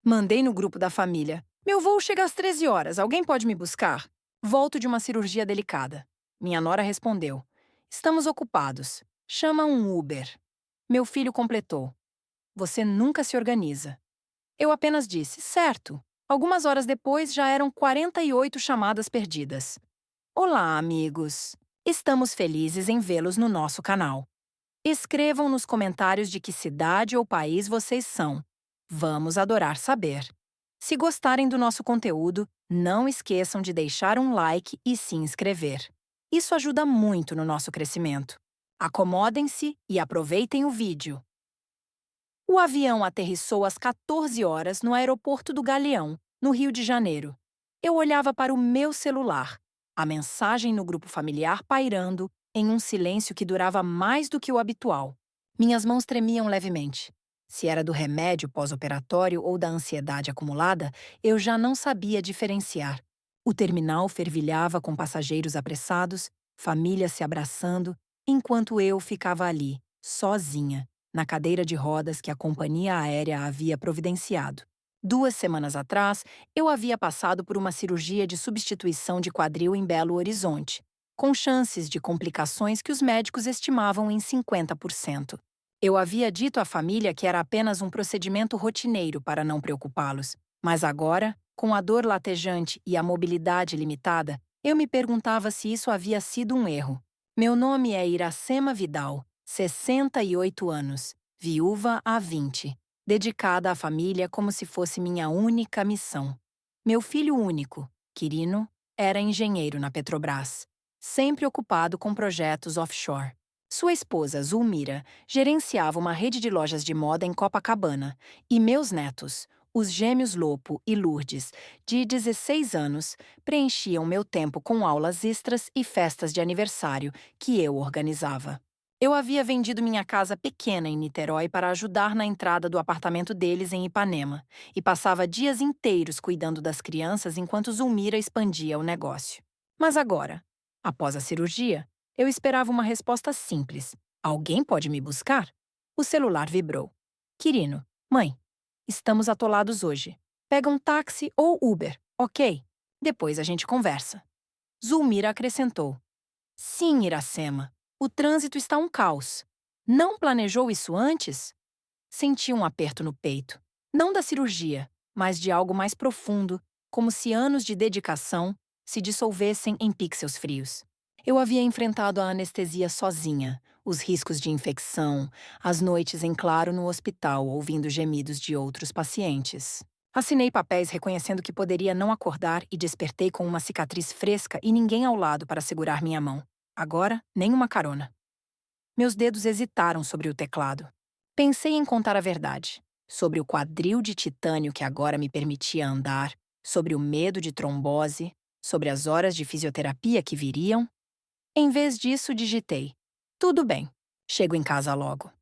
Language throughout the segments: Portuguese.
Mandei no grupo da família. Meu voo chega às 13 horas, alguém pode me buscar? Volto de uma cirurgia delicada. Minha nora respondeu. Estamos ocupados. Chama um Uber. Meu filho completou. Você nunca se organiza. Eu apenas disse, certo. Algumas horas depois já eram 48 chamadas perdidas. Olá, amigos. Estamos felizes em vê-los no nosso canal. Escrevam nos comentários de que cidade ou país vocês são. Vamos adorar saber. Se gostarem do nosso conteúdo, não esqueçam de deixar um like e se inscrever. Isso ajuda muito no nosso crescimento. Acomodem-se e aproveitem o vídeo. O avião aterrissou às 14 horas no aeroporto do Galeão, no Rio de Janeiro. Eu olhava para o meu celular, a mensagem no grupo familiar pairando em um silêncio que durava mais do que o habitual. Minhas mãos tremiam levemente. Se era do remédio pós-operatório ou da ansiedade acumulada, eu já não sabia diferenciar. O terminal fervilhava com passageiros apressados, famílias se abraçando, enquanto eu ficava ali, sozinha, na cadeira de rodas que a companhia aérea havia providenciado. 2 semanas atrás, eu havia passado por uma cirurgia de substituição de quadril em Belo Horizonte, com chances de complicações que os médicos estimavam em 50%. Eu havia dito à família que era apenas um procedimento rotineiro para não preocupá-los, mas agora, com a dor latejante e a mobilidade limitada, eu me perguntava se isso havia sido um erro. Meu nome é Iracema Vidal, 68 anos, viúva há 20, dedicada à família como se fosse minha única missão. Meu filho único, Quirino, era engenheiro na Petrobras, sempre ocupado com projetos offshore. Sua esposa, Zulmira, gerenciava uma rede de lojas de moda em Copacabana, e meus netos, os gêmeos Lopo e Lourdes, de 16 anos, preenchiam meu tempo com aulas extras e festas de aniversário que eu organizava. Eu havia vendido minha casa pequena em Niterói para ajudar na entrada do apartamento deles em Ipanema, e passava dias inteiros cuidando das crianças enquanto Zulmira expandia o negócio. Mas agora, após a cirurgia, eu esperava uma resposta simples. Alguém pode me buscar? O celular vibrou. Quirino, mãe, estamos atolados hoje. Pega um táxi ou Uber, ok? Depois a gente conversa. Zulmira acrescentou. Sim, Iracema. O trânsito está um caos. Não planejou isso antes? Senti um aperto no peito. Não da cirurgia, mas de algo mais profundo, como se anos de dedicação se dissolvessem em pixels frios. Eu havia enfrentado a anestesia sozinha, os riscos de infecção, as noites em claro no hospital ouvindo gemidos de outros pacientes. Assinei papéis reconhecendo que poderia não acordar e despertei com uma cicatriz fresca e ninguém ao lado para segurar minha mão. Agora, nem uma carona. Meus dedos hesitaram sobre o teclado. Pensei em contar a verdade. Sobre o quadril de titânio que agora me permitia andar, sobre o medo de trombose, sobre as horas de fisioterapia que viriam. Em vez disso, digitei. Tudo bem. Chego em casa logo.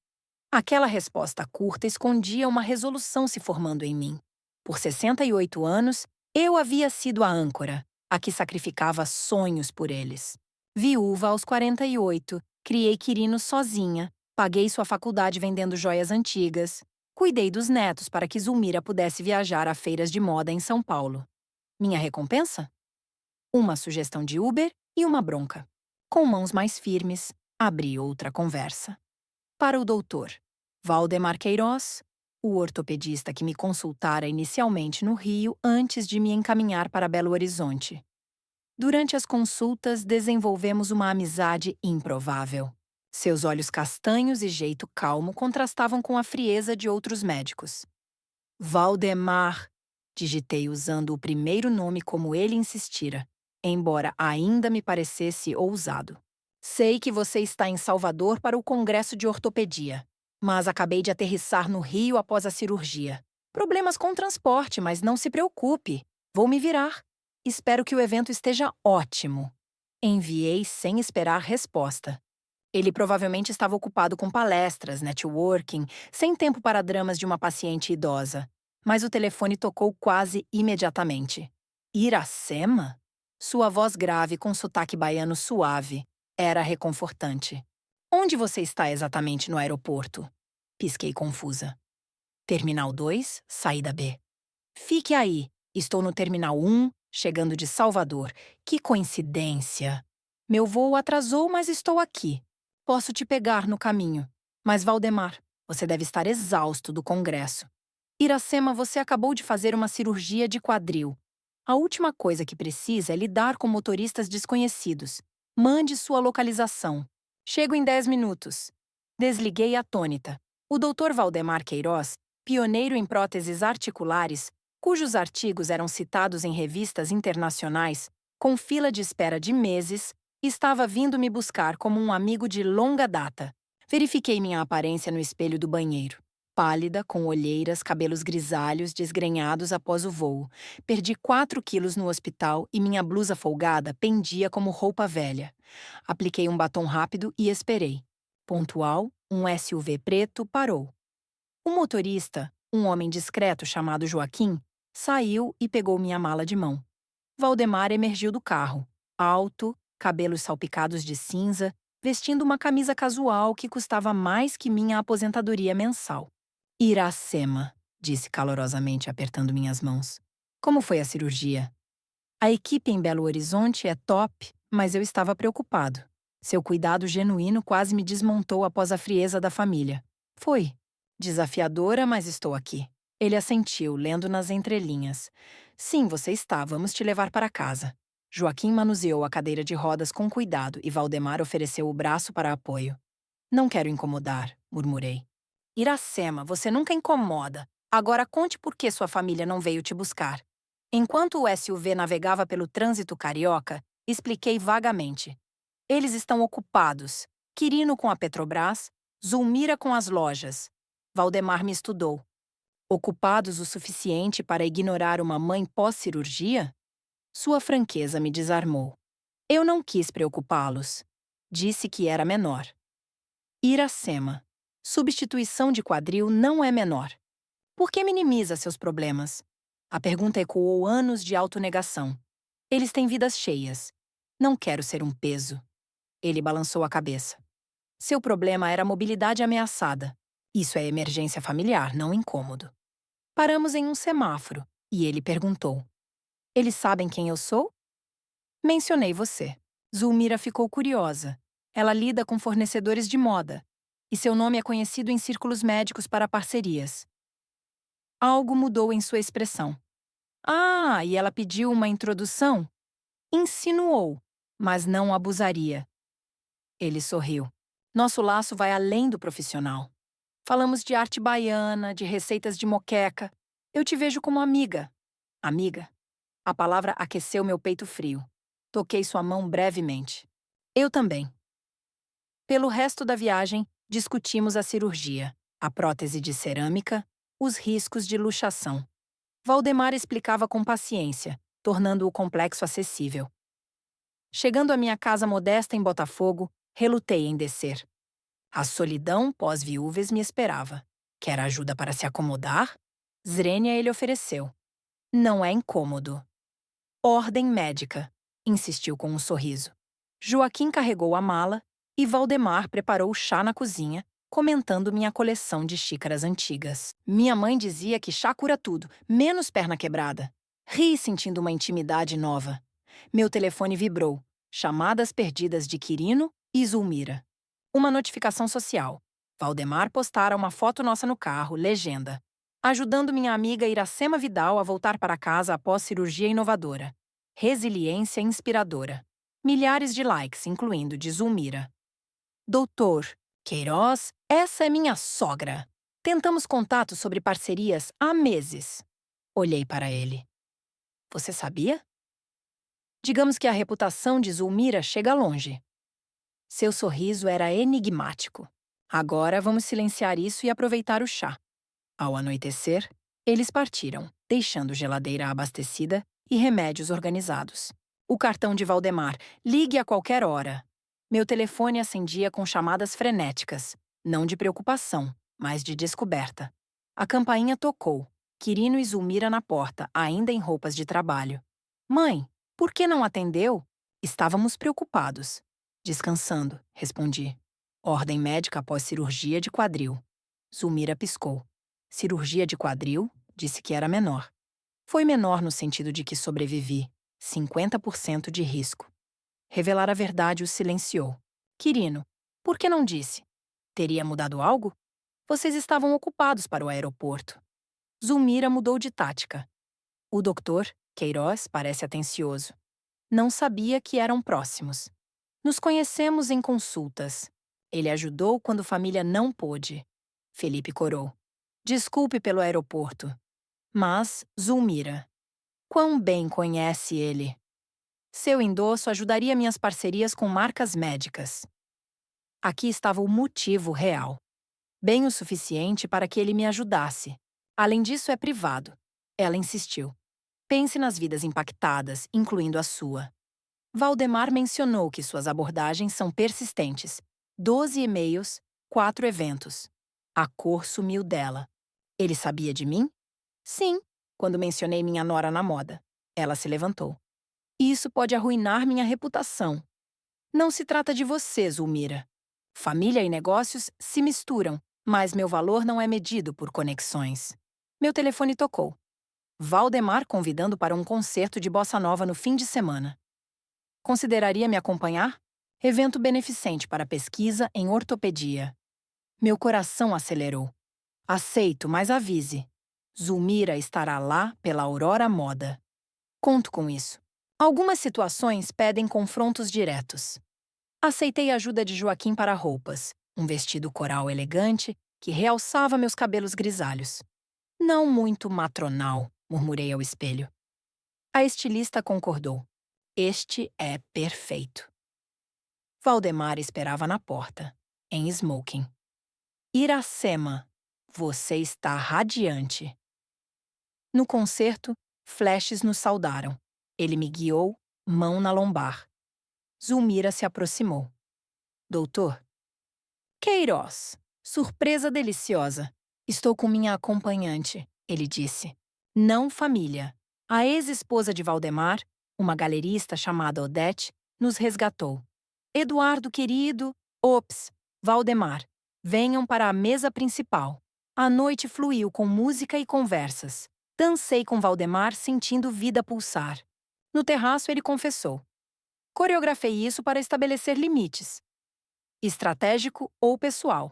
Aquela resposta curta escondia uma resolução se formando em mim. Por 68 anos, eu havia sido a âncora, a que sacrificava sonhos por eles. Viúva aos 48, criei Quirino sozinha, paguei sua faculdade vendendo joias antigas, cuidei dos netos para que Zulmira pudesse viajar a feiras de moda em São Paulo. Minha recompensa? Uma sugestão de Uber e uma bronca. Com mãos mais firmes, abri outra conversa. Para o doutor Valdemar Queiroz, o ortopedista que me consultara inicialmente no Rio antes de me encaminhar para Belo Horizonte. Durante as consultas, desenvolvemos uma amizade improvável. Seus olhos castanhos e jeito calmo contrastavam com a frieza de outros médicos. Valdemar, digitei usando o primeiro nome como ele insistira, embora ainda me parecesse ousado. Sei que você está em Salvador para o Congresso de Ortopedia, mas acabei de aterrissar no Rio após a cirurgia. Problemas com o transporte, mas não se preocupe. Vou me virar. Espero que o evento esteja ótimo. Enviei sem esperar resposta. Ele provavelmente estava ocupado com palestras, networking, sem tempo para dramas de uma paciente idosa. Mas o telefone tocou quase imediatamente. Iracema? Sua voz grave com sotaque baiano suave era reconfortante. Onde você está exatamente no aeroporto? Pisquei confusa. Terminal 2, saída B. Fique aí. Estou no Terminal 1, chegando de Salvador. Que coincidência! Meu voo atrasou, mas estou aqui. Posso te pegar no caminho. Mas, Valdemar, você deve estar exausto do congresso. Iracema, você acabou de fazer uma cirurgia de quadril. A última coisa que precisa é lidar com motoristas desconhecidos. Mande sua localização. Chego em 10 minutos. Desliguei atônita. O Dr. Valdemar Queiroz, pioneiro em próteses articulares, cujos artigos eram citados em revistas internacionais, com fila de espera de meses, estava vindo me buscar como um amigo de longa data. Verifiquei minha aparência no espelho do banheiro. Pálida, com olheiras, cabelos grisalhos, desgrenhados após o voo. Perdi 4 quilos no hospital e minha blusa folgada pendia como roupa velha. Apliquei um batom rápido e esperei. Pontual, um SUV preto parou. O motorista, um homem discreto chamado Joaquim, saiu e pegou minha mala de mão. Valdemar emergiu do carro, alto, cabelos salpicados de cinza, vestindo uma camisa casual que custava mais que minha aposentadoria mensal. Iracema, disse calorosamente, apertando minhas mãos. Como foi a cirurgia? A equipe em Belo Horizonte é top, mas eu estava preocupado. Seu cuidado genuíno quase me desmontou após a frieza da família. Foi. Desafiadora, mas estou aqui. Ele assentiu, lendo nas entrelinhas. Sim, você está, vamos te levar para casa. Joaquim manuseou a cadeira de rodas com cuidado e Valdemar ofereceu o braço para apoio. Não quero incomodar, murmurei. Iracema, você nunca incomoda. Agora conte por que sua família não veio te buscar. Enquanto o SUV navegava pelo trânsito carioca, expliquei vagamente. Eles estão ocupados. Quirino com a Petrobras, Zulmira com as lojas. Valdemar me estudou. Ocupados o suficiente para ignorar uma mãe pós-cirurgia? Sua franqueza me desarmou. Eu não quis preocupá-los. Disse que era menor. Iracema. Substituição de quadril não é menor. Por que minimiza seus problemas? A pergunta ecoou anos de autonegação. Eles têm vidas cheias. Não quero ser um peso. Ele balançou a cabeça. Seu problema era a mobilidade ameaçada. Isso é emergência familiar, não incômodo. Paramos em um semáforo e ele perguntou. Eles sabem quem eu sou? Mencionei você. Zulmira ficou curiosa. Ela lida com fornecedores de moda. E seu nome é conhecido em círculos médicos para parcerias. Algo mudou em sua expressão. Ah, e ela pediu uma introdução? Insinuou, mas não abusaria. Ele sorriu. Nosso laço vai além do profissional. Falamos de arte baiana, de receitas de moqueca. Eu te vejo como amiga. Amiga? A palavra aqueceu meu peito frio. Toquei sua mão brevemente. Eu também. Pelo resto da viagem, discutimos a cirurgia, a prótese de cerâmica, os riscos de luxação. Valdemar explicava com paciência, tornando o complexo acessível. Chegando à minha casa modesta em Botafogo, relutei em descer. A solidão pós-viúves me esperava. Quer ajuda para se acomodar? Zrenia ele ofereceu. Não é incômodo. Ordem médica, insistiu com um sorriso. Joaquim carregou a mala e Valdemar preparou o chá na cozinha, comentando minha coleção de xícaras antigas. Minha mãe dizia que chá cura tudo, menos perna quebrada. Ri sentindo uma intimidade nova. Meu telefone vibrou. Chamadas perdidas de Quirino e Zulmira. Uma notificação social. Valdemar postara uma foto nossa no carro, legenda. Ajudando minha amiga Iracema Vidal a voltar para casa após cirurgia inovadora. Resiliência inspiradora. Milhares de likes, incluindo de Zulmira. Doutor Queiroz, essa é minha sogra. Tentamos contato sobre parcerias há meses. Olhei para ele. Você sabia? Digamos que a reputação de Zulmira chega longe. Seu sorriso era enigmático. Agora vamos silenciar isso e aproveitar o chá. Ao anoitecer, eles partiram, deixando geladeira abastecida e remédios organizados. O cartão de Valdemar, ligue a qualquer hora. Meu telefone acendia com chamadas frenéticas, não de preocupação, mas de descoberta. A campainha tocou, Quirino e Zulmira na porta, ainda em roupas de trabalho. Mãe, por que não atendeu? Estávamos preocupados. Descansando, respondi. Ordem médica após cirurgia de quadril. Zulmira piscou. Cirurgia de quadril, disse que era menor. Foi menor no sentido de que sobrevivi, 50% de risco. Revelar a verdade o silenciou. Quirino, por que não disse? Teria mudado algo? Vocês estavam ocupados para o aeroporto. Zulmira mudou de tática. O doutor, Queiroz, parece atencioso. Não sabia que eram próximos. Nos conhecemos em consultas. Ele ajudou quando família não pôde. Felipe corou. Desculpe pelo aeroporto. Mas, Zulmira, quão bem conhece ele? Seu endosso ajudaria minhas parcerias com marcas médicas. Aqui estava o motivo real. Bem o suficiente para que ele me ajudasse. Além disso, é privado. Ela insistiu. Pense nas vidas impactadas, incluindo a sua. Valdemar mencionou que suas abordagens são persistentes. 12 e-mails, 4 eventos. A cor sumiu dela. Ele sabia de mim? Sim, quando mencionei minha nora na moda. Ela se levantou. Isso pode arruinar minha reputação. Não se trata de você, Zulmira. Família e negócios se misturam, mas meu valor não é medido por conexões. Meu telefone tocou. Valdemar convidando para um concerto de bossa nova no fim de semana. Consideraria me acompanhar? Evento beneficente para pesquisa em ortopedia. Meu coração acelerou. Aceito, mas avise. Zulmira estará lá pela Aurora Moda. Conto com isso. Algumas situações pedem confrontos diretos. Aceitei a ajuda de Joaquim para roupas, um vestido coral elegante que realçava meus cabelos grisalhos. Não muito matronal, murmurei ao espelho. A estilista concordou. Este é perfeito. Valdemar esperava na porta, em smoking. Iracema, você está radiante. No concerto, flashes nos saudaram. Ele me guiou, mão na lombar. Zulmira se aproximou. Doutor? Queiroz. Surpresa deliciosa. Estou com minha acompanhante, ele disse. Não família. A ex-esposa de Valdemar, uma galerista chamada Odete, nos resgatou. Eduardo querido, ops, Valdemar, venham para a mesa principal. A noite fluiu com música e conversas. Dancei com Valdemar sentindo vida pulsar. No terraço ele confessou. Coreografei isso para estabelecer limites. Estratégico ou pessoal.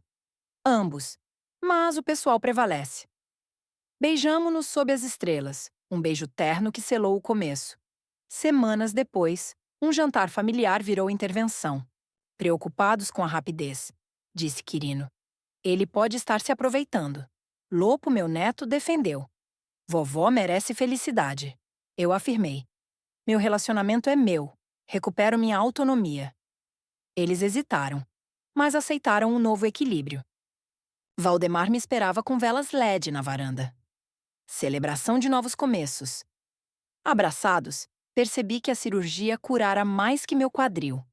Ambos. Mas o pessoal prevalece. Beijamo-nos sob as estrelas, um beijo terno que selou o começo. Semanas depois, um jantar familiar virou intervenção. Preocupados com a rapidez, disse Quirino. Ele pode estar se aproveitando. Lopo, meu neto, defendeu. Vovó merece felicidade. Eu afirmei. Meu relacionamento é meu. Recupero minha autonomia. Eles hesitaram, mas aceitaram um novo equilíbrio. Valdemar me esperava com velas LED na varanda. Celebração de novos começos. Abraçados, percebi que a cirurgia curara mais que meu quadril.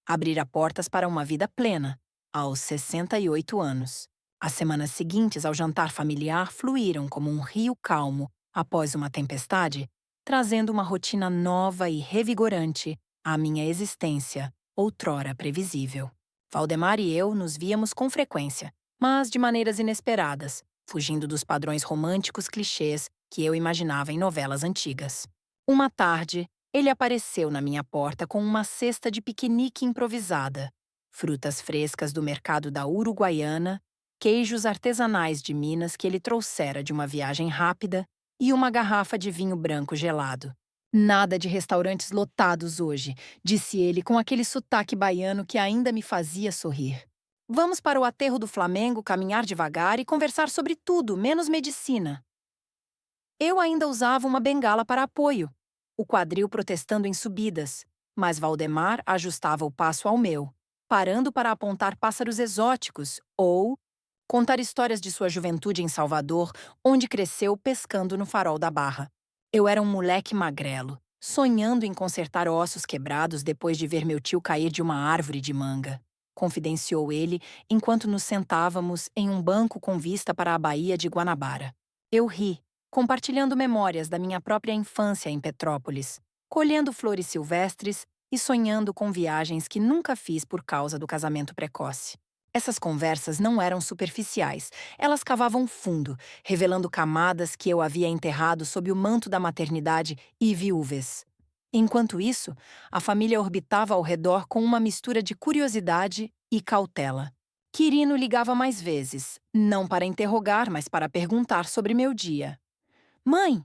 Abrira portas para uma vida plena, aos 68 anos. As semanas seguintes ao jantar familiar fluíram como um rio calmo após uma tempestade, trazendo uma rotina nova e revigorante à minha existência, outrora previsível. Valdemar e eu nos víamos com frequência, mas de maneiras inesperadas, fugindo dos padrões românticos clichês que eu imaginava em novelas antigas. Uma tarde, ele apareceu na minha porta com uma cesta de piquenique improvisada, frutas frescas do mercado da Uruguaiana, queijos artesanais de Minas que ele trouxera de uma viagem rápida e uma garrafa de vinho branco gelado. Nada de restaurantes lotados hoje, disse ele com aquele sotaque baiano que ainda me fazia sorrir. Vamos para o aterro do Flamengo caminhar devagar e conversar sobre tudo, menos medicina. Eu ainda usava uma bengala para apoio, o quadril protestando em subidas, mas Valdemar ajustava o passo ao meu, parando para apontar pássaros exóticos ou contar histórias de sua juventude em Salvador, onde cresceu pescando no farol da Barra. Eu era um moleque magrelo, sonhando em consertar ossos quebrados depois de ver meu tio cair de uma árvore de manga, confidenciou ele enquanto nos sentávamos em um banco com vista para a Baía de Guanabara. Eu ri, compartilhando memórias da minha própria infância em Petrópolis, colhendo flores silvestres e sonhando com viagens que nunca fiz por causa do casamento precoce. Essas conversas não eram superficiais. Elas cavavam fundo, revelando camadas que eu havia enterrado sob o manto da maternidade e viúvez. Enquanto isso, a família orbitava ao redor com uma mistura de curiosidade e cautela. Quirino ligava mais vezes, não para interrogar, mas para perguntar sobre meu dia. Mãe,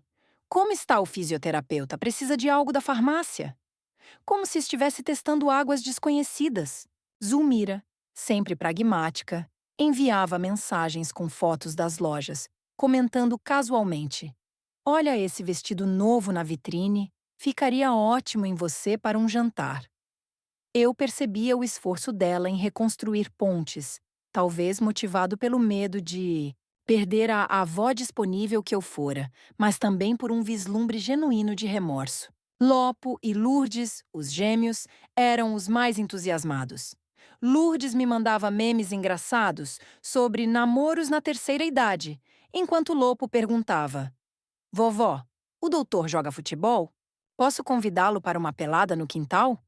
como está o fisioterapeuta? Precisa de algo da farmácia? Como se estivesse testando águas desconhecidas. Zulmira, sempre pragmática, enviava mensagens com fotos das lojas, comentando casualmente: Olha esse vestido novo na vitrine, ficaria ótimo em você para um jantar. Eu percebia o esforço dela em reconstruir pontes, talvez motivado pelo medo de perder a avó disponível que eu fora, mas também por um vislumbre genuíno de remorso. Lopo e Lourdes, os gêmeos, eram os mais entusiasmados. Lourdes me mandava memes engraçados sobre namoros na terceira idade, enquanto Lopo perguntava: Vovó, o doutor joga futebol? Posso convidá-lo para uma pelada no quintal?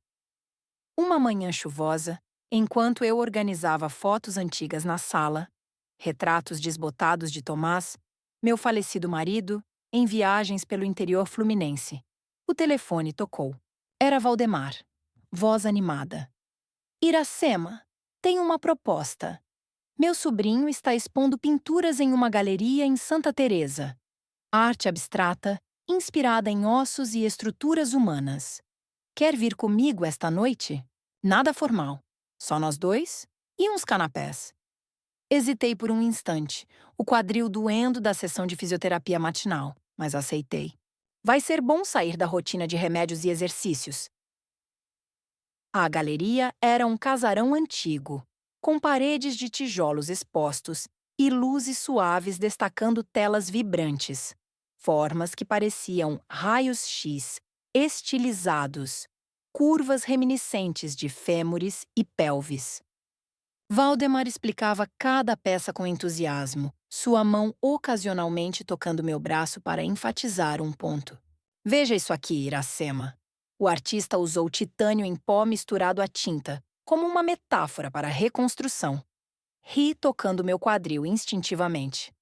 Uma manhã chuvosa, enquanto eu organizava fotos antigas na sala, retratos desbotados de Tomás, meu falecido marido, em viagens pelo interior fluminense. O telefone tocou. Era Valdemar. Voz animada. Iracema, tenho uma proposta. Meu sobrinho está expondo pinturas em uma galeria em Santa Teresa. Arte abstrata, inspirada em ossos e estruturas humanas. Quer vir comigo esta noite? Nada formal. Só nós dois e uns canapés. Hesitei por um instante, o quadril doendo da sessão de fisioterapia matinal, mas aceitei. Vai ser bom sair da rotina de remédios e exercícios. A galeria era um casarão antigo, com paredes de tijolos expostos e luzes suaves destacando telas vibrantes, formas que pareciam raios X, estilizados, curvas reminiscentes de fêmures e pelvis. Valdemar explicava cada peça com entusiasmo, sua mão ocasionalmente tocando meu braço para enfatizar um ponto. Veja isso aqui, Iracema. O artista usou titânio em pó misturado à tinta, como uma metáfora para a reconstrução. Ri tocando meu quadril instintivamente.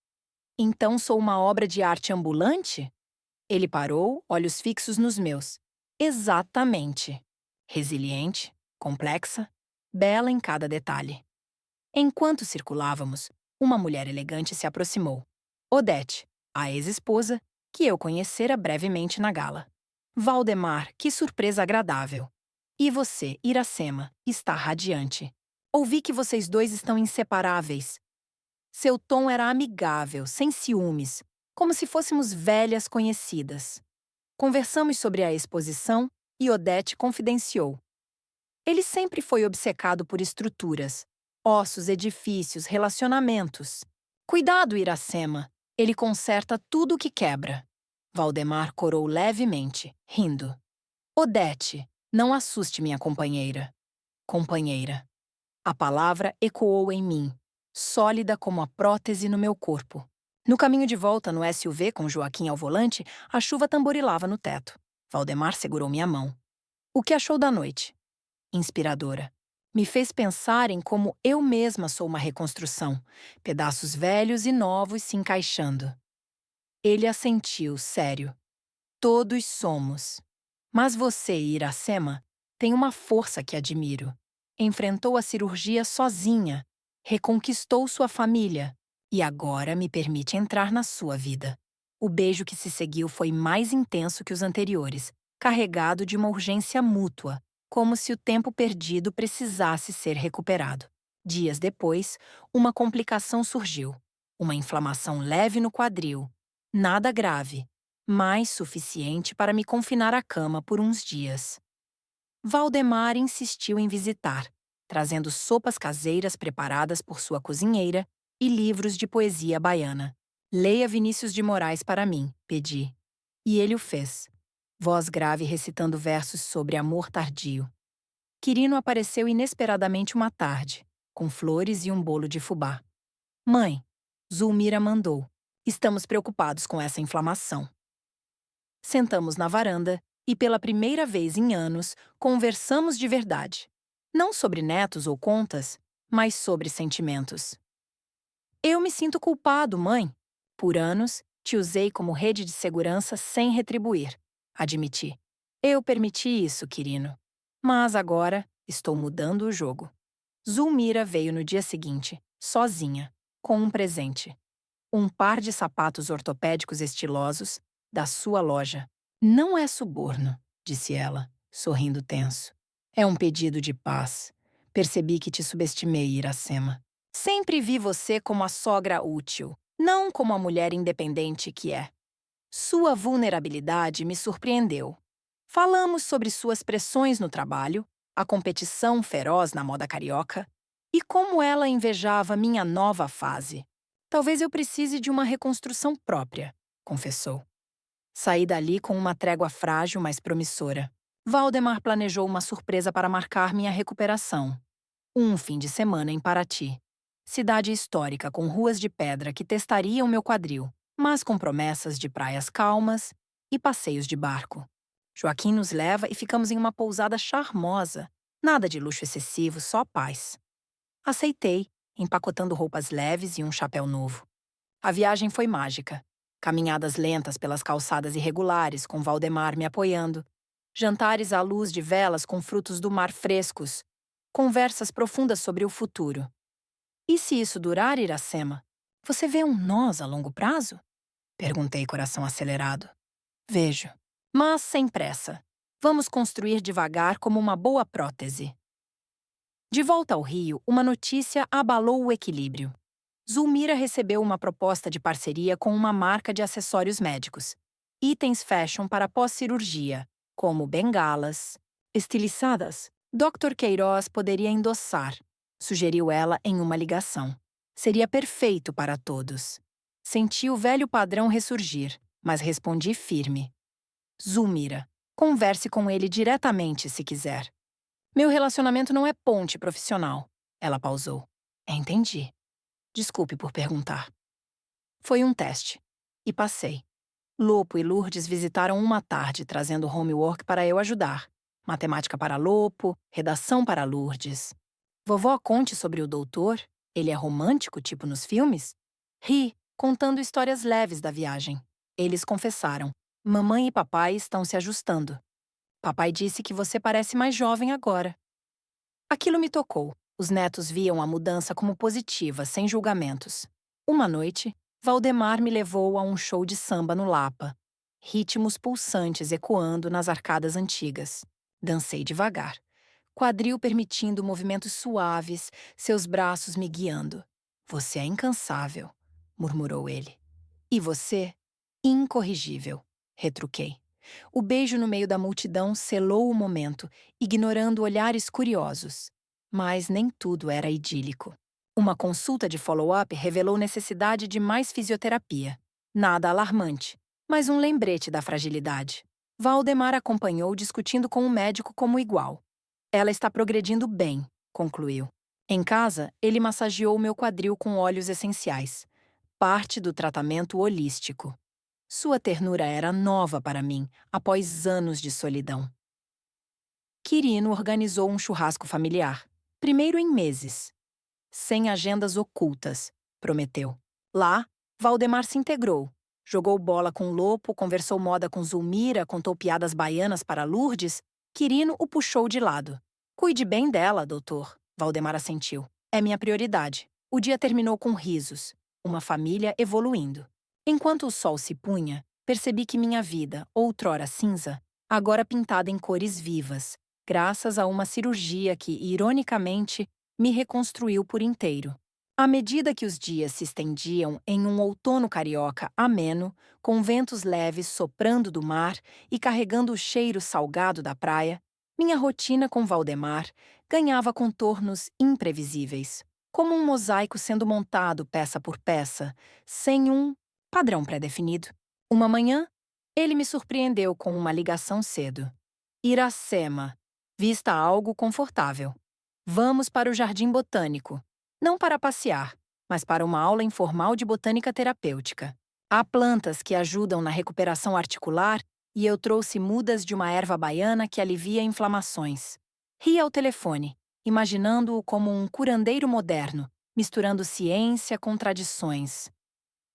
Então sou uma obra de arte ambulante? Ele parou, olhos fixos nos meus. Exatamente. Resiliente, complexa, bela em cada detalhe. Enquanto circulávamos, uma mulher elegante se aproximou. Odete, a ex-esposa, que eu conhecera brevemente na gala. Valdemar, que surpresa agradável. E você, Iracema, está radiante. Ouvi que vocês dois estão inseparáveis. Seu tom era amigável, sem ciúmes, como se fôssemos velhas conhecidas. Conversamos sobre a exposição e Odete confidenciou. Ele sempre foi obcecado por estruturas, ossos, edifícios, relacionamentos. Cuidado, Iracema. Ele conserta tudo o que quebra. Valdemar corou levemente, rindo. Odete, não assuste minha companheira. Companheira. A palavra ecoou em mim, sólida como a prótese no meu corpo. No caminho de volta no SUV com Joaquim ao volante, a chuva tamborilava no teto. Valdemar segurou minha mão. O que achou da noite? Inspiradora. Me fez pensar em como eu mesma sou uma reconstrução, pedaços velhos e novos se encaixando. Ele assentiu, sério. Todos somos. Mas você, Iracema, tem uma força que admiro. Enfrentou a cirurgia sozinha, reconquistou sua família e agora me permite entrar na sua vida. O beijo que se seguiu foi mais intenso que os anteriores, carregado de uma urgência mútua, como se o tempo perdido precisasse ser recuperado. Dias depois, uma complicação surgiu. Uma inflamação leve no quadril. Nada grave, mas suficiente para me confinar à cama por uns dias. Valdemar insistiu em visitar, trazendo sopas caseiras preparadas por sua cozinheira e livros de poesia baiana. Leia Vinícius de Moraes para mim, pedi. E ele o fez, voz grave recitando versos sobre amor tardio. Quirino apareceu inesperadamente uma tarde, com flores e um bolo de fubá. Mãe, Zulmira mandou. Estamos preocupados com essa inflamação. Sentamos na varanda e, pela primeira vez em anos, conversamos de verdade. Não sobre netos ou contas, mas sobre sentimentos. Eu me sinto culpado, mãe. Por anos, te usei como rede de segurança sem retribuir, admiti. Eu permiti isso, Quirino. Mas agora estou mudando o jogo. Zulmira veio no dia seguinte, sozinha, com um presente. Um par de sapatos ortopédicos estilosos da sua loja. Não é suborno, disse ela, sorrindo tenso. É um pedido de paz. Percebi que te subestimei, Iracema. Sempre vi você como a sogra útil, não como a mulher independente que é. Sua vulnerabilidade me surpreendeu. Falamos sobre suas pressões no trabalho, a competição feroz na moda carioca e como ela invejava minha nova fase. Talvez eu precise de uma reconstrução própria, confessou. Saí dali com uma trégua frágil, mas promissora. Valdemar planejou uma surpresa para marcar minha recuperação. Um fim de semana em Paraty. Cidade histórica com ruas de pedra que testariam meu quadril, mas com promessas de praias calmas e passeios de barco. Joaquim nos leva e ficamos em uma pousada charmosa. Nada de luxo excessivo, só paz. Aceitei, empacotando roupas leves e um chapéu novo. A viagem foi mágica. Caminhadas lentas pelas calçadas irregulares, com Valdemar me apoiando. Jantares à luz de velas com frutos do mar frescos. Conversas profundas sobre o futuro. E se isso durar, Iracema? Você vê um nós a longo prazo? Perguntei, coração acelerado. Vejo. Mas sem pressa. Vamos construir devagar como uma boa prótese. De volta ao Rio, uma notícia abalou o equilíbrio. Zulmira recebeu uma proposta de parceria com uma marca de acessórios médicos. Itens fashion para pós-cirurgia, como bengalas, estilizadas. Dr. Queiroz poderia endossar, sugeriu ela em uma ligação. Seria perfeito para todos. Senti o velho padrão ressurgir, mas respondi firme. Zulmira, converse com ele diretamente se quiser. Meu relacionamento não é ponte profissional. Ela pausou. Entendi. Desculpe por perguntar. Foi um teste. E passei. Lopo e Lourdes visitaram uma tarde, trazendo homework para eu ajudar. Matemática para Lopo, redação para Lourdes. Vovó conte sobre o doutor? Ele é romântico, tipo nos filmes? Ri, contando histórias leves da viagem. Eles confessaram. Mamãe e papai estão se ajustando. Papai disse que você parece mais jovem agora. Aquilo me tocou. Os netos viam a mudança como positiva, sem julgamentos. Uma noite, Valdemar me levou a um show de samba no Lapa. Ritmos pulsantes ecoando nas arcadas antigas. Dancei devagar. Quadril permitindo movimentos suaves, seus braços me guiando. Você é incansável, murmurou ele. E você? Incorrigível, retruquei. O beijo no meio da multidão selou o momento, ignorando olhares curiosos. Mas nem tudo era idílico. Uma consulta de follow-up revelou necessidade de mais fisioterapia. Nada alarmante, mas um lembrete da fragilidade. Valdemar acompanhou discutindo com o médico como igual. Ela está progredindo bem, concluiu. Em casa, ele massageou meu quadril com óleos essenciais. Parte do tratamento holístico. Sua ternura era nova para mim, após anos de solidão. Quirino organizou um churrasco familiar. Primeiro em meses. Sem agendas ocultas, prometeu. Lá, Valdemar se integrou. Jogou bola com Lopo, conversou moda com Zulmira, contou piadas baianas para Lourdes. Quirino o puxou de lado. Cuide bem dela, doutor, Valdemar assentiu. É minha prioridade. O dia terminou com risos. Uma família evoluindo. Enquanto o sol se punha, percebi que minha vida, outrora cinza, agora pintada em cores vivas, graças a uma cirurgia que, ironicamente, me reconstruiu por inteiro. À medida que os dias se estendiam em um outono carioca ameno, com ventos leves soprando do mar e carregando o cheiro salgado da praia, minha rotina com Valdemar ganhava contornos imprevisíveis, como um mosaico sendo montado peça por peça, sem um padrão pré-definido. Uma manhã, ele me surpreendeu com uma ligação cedo. Iracema, vista algo confortável. Vamos para o Jardim Botânico. Não para passear, mas para uma aula informal de botânica terapêutica. Há plantas que ajudam na recuperação articular e eu trouxe mudas de uma erva baiana que alivia inflamações. Ri ao telefone. imaginando-o como um curandeiro moderno, misturando ciência com tradições.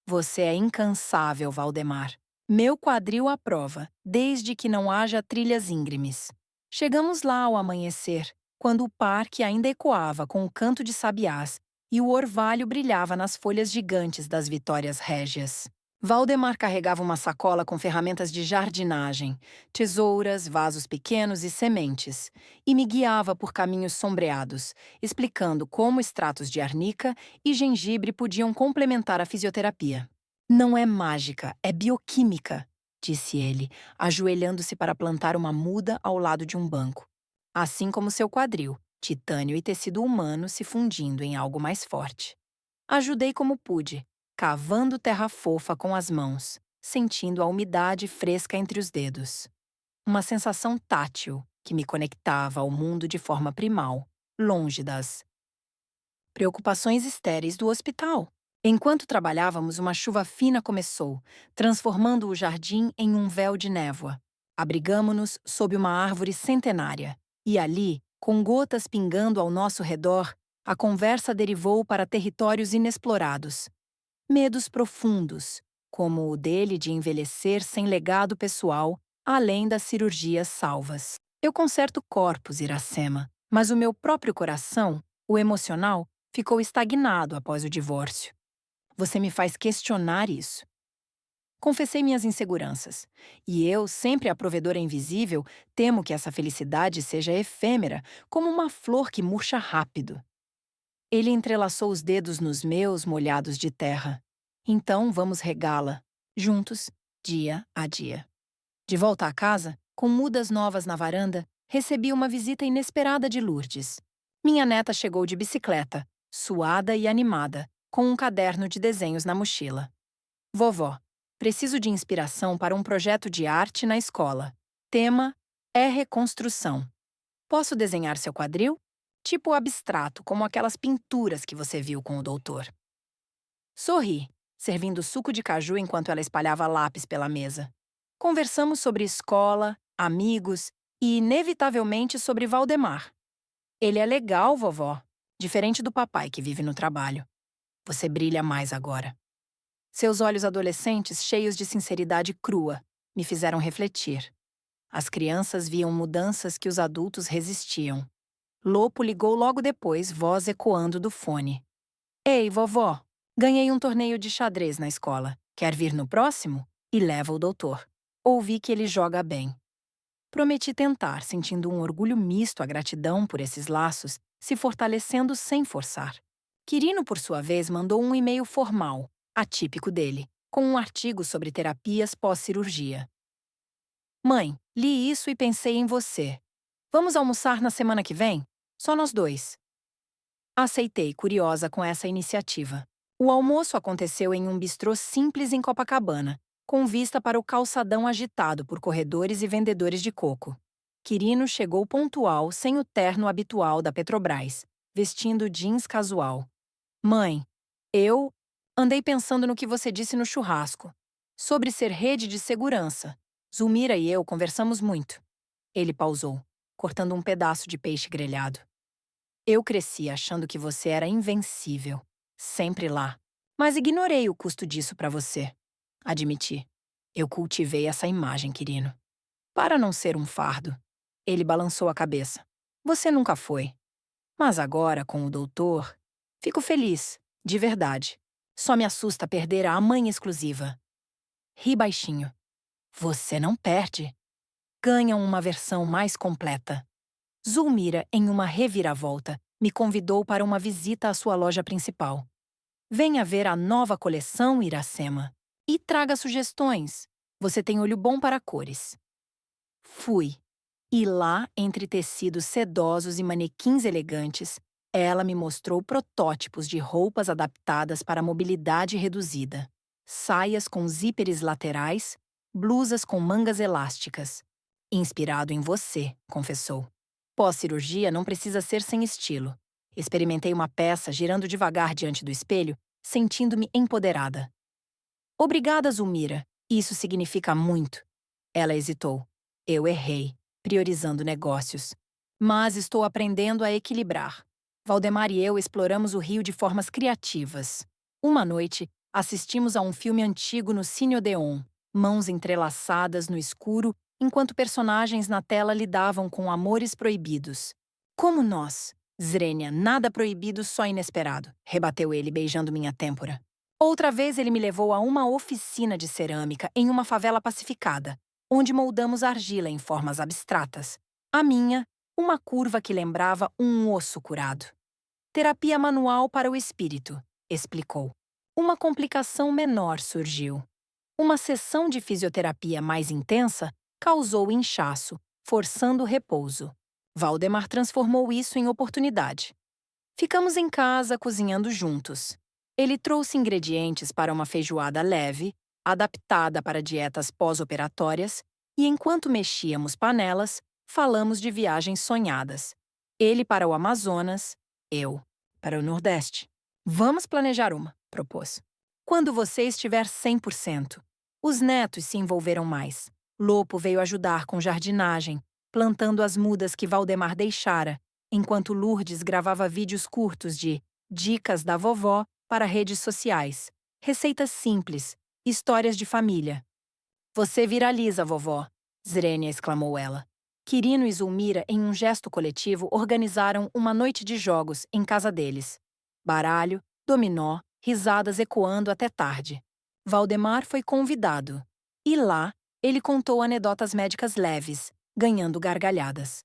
Você é incansável, Valdemar. Meu quadril à prova, desde que não haja trilhas íngremes. Chegamos lá ao amanhecer, quando o parque ainda ecoava com o canto de sabiás e o orvalho brilhava nas folhas gigantes das vitórias régias. Valdemar carregava uma sacola com ferramentas de jardinagem, tesouras, vasos pequenos e sementes, e me guiava por caminhos sombreados, explicando como extratos de arnica e gengibre podiam complementar a fisioterapia. Não é mágica, é bioquímica, disse ele, ajoelhando-se para plantar uma muda ao lado de um banco. Assim como seu quadril, titânio e tecido humano se fundindo em algo mais forte. Ajudei como pude, cavando terra fofa com as mãos, sentindo a umidade fresca entre os dedos. Uma sensação tátil que me conectava ao mundo de forma primal, longe das preocupações estéreis do hospital. Enquanto trabalhávamos, uma chuva fina começou, transformando o jardim em um véu de névoa. Abrigamo-nos sob uma árvore centenária, e ali, com gotas pingando ao nosso redor, a conversa derivou para territórios inexplorados. Medos profundos, como o dele de envelhecer sem legado pessoal, além das cirurgias salvas. Eu conserto corpos, Iracema, mas o meu próprio coração, o emocional, ficou estagnado após o divórcio. Você me faz questionar isso. Confessei minhas inseguranças. E eu, sempre a provedora invisível, temo que essa felicidade seja efêmera, como uma flor que murcha rápido. Ele entrelaçou os dedos nos meus molhados de terra. Então vamos regá-la, juntos, dia a dia. De volta à casa, com mudas novas na varanda, recebi uma visita inesperada de Lourdes. Minha neta chegou de bicicleta, suada e animada, com um caderno de desenhos na mochila. Vovó, preciso de inspiração para um projeto de arte na escola. Tema é reconstrução. Posso desenhar seu quadril? Tipo abstrato, como aquelas pinturas que você viu com o doutor. Sorri, servindo suco de caju enquanto ela espalhava lápis pela mesa. Conversamos sobre escola, amigos e, inevitavelmente, sobre Valdemar. Ele é legal, vovó, diferente do papai que vive no trabalho. Você brilha mais agora. Seus olhos adolescentes, cheios de sinceridade crua, me fizeram refletir. As crianças viam mudanças que os adultos resistiam. Lopo ligou logo depois, voz ecoando do fone. Ei, vovó, ganhei um torneio de xadrez na escola. Quer vir no próximo? E leva o doutor. Ouvi que ele joga bem. Prometi tentar, sentindo um orgulho misto à gratidão por esses laços, se fortalecendo sem forçar. Quirino, por sua vez, mandou um e-mail formal, atípico dele, com um artigo sobre terapias pós-cirurgia. Mãe, li isso e pensei em você. Vamos almoçar na semana que vem? Só nós dois. Aceitei, curiosa com essa iniciativa. O almoço aconteceu em um bistrô simples em Copacabana, com vista para o calçadão agitado por corredores e vendedores de coco. Quirino chegou pontual, sem o terno habitual da Petrobras, vestindo jeans casual. Mãe, eu andei pensando no que você disse no churrasco, sobre ser rede de segurança. Zulmira e eu conversamos muito. Ele pausou, cortando um pedaço de peixe grelhado. Eu cresci achando que você era invencível, sempre lá. Mas ignorei o custo disso pra você. Admiti. Eu cultivei essa imagem, Quirino. Para não ser um fardo. Ele balançou a cabeça. Você nunca foi. Mas agora, com o doutor, fico feliz, de verdade. Só me assusta perder a mãe exclusiva. Ri baixinho. Você não perde. Ganha uma versão mais completa. Zulmira, em uma reviravolta, me convidou para uma visita à sua loja principal. Venha ver a nova coleção, Iracema. E traga sugestões. Você tem olho bom para cores. Fui. E lá, entre tecidos sedosos e manequins elegantes, ela me mostrou protótipos de roupas adaptadas para a mobilidade reduzida. Saias com zíperes laterais, blusas com mangas elásticas. Inspirado em você, confessou. Pós-cirurgia não precisa ser sem estilo. Experimentei uma peça girando devagar diante do espelho, sentindo-me empoderada. Obrigada, Zulmira. Isso significa muito. Ela hesitou. Eu errei, priorizando negócios. Mas estou aprendendo a equilibrar. Valdemar e eu exploramos o Rio de formas criativas. Uma noite, assistimos a um filme antigo no Cine Odeon, mãos entrelaçadas no escuro, enquanto personagens na tela lidavam com amores proibidos. Como nós. Zrenia, nada proibido, só inesperado, rebateu ele beijando minha têmpora. Outra vez ele me levou a uma oficina de cerâmica em uma favela pacificada, onde moldamos argila em formas abstratas. A minha, uma curva que lembrava um osso curado. Terapia manual para o espírito, explicou. Uma complicação menor surgiu. Uma sessão de fisioterapia mais intensa causou inchaço, forçando o repouso. Valdemar transformou isso em oportunidade. Ficamos em casa cozinhando juntos. Ele trouxe ingredientes para uma feijoada leve, adaptada para dietas pós-operatórias, e enquanto mexíamos panelas, falamos de viagens sonhadas. Ele para o Amazonas, eu para o Nordeste. Vamos planejar uma, propôs. Quando você estiver 100%. Os netos se envolveram mais. Lopo veio ajudar com jardinagem, plantando as mudas que Valdemar deixara, enquanto Lourdes gravava vídeos curtos de dicas da vovó para redes sociais. Receitas simples, histórias de família. Você viraliza, vovó, Zrenia exclamou ela. Quirino e Zulmira, em um gesto coletivo, organizaram uma noite de jogos em casa deles. Baralho, dominó, risadas ecoando até tarde. Valdemar foi convidado. E lá, ele contou anedotas médicas leves, ganhando gargalhadas.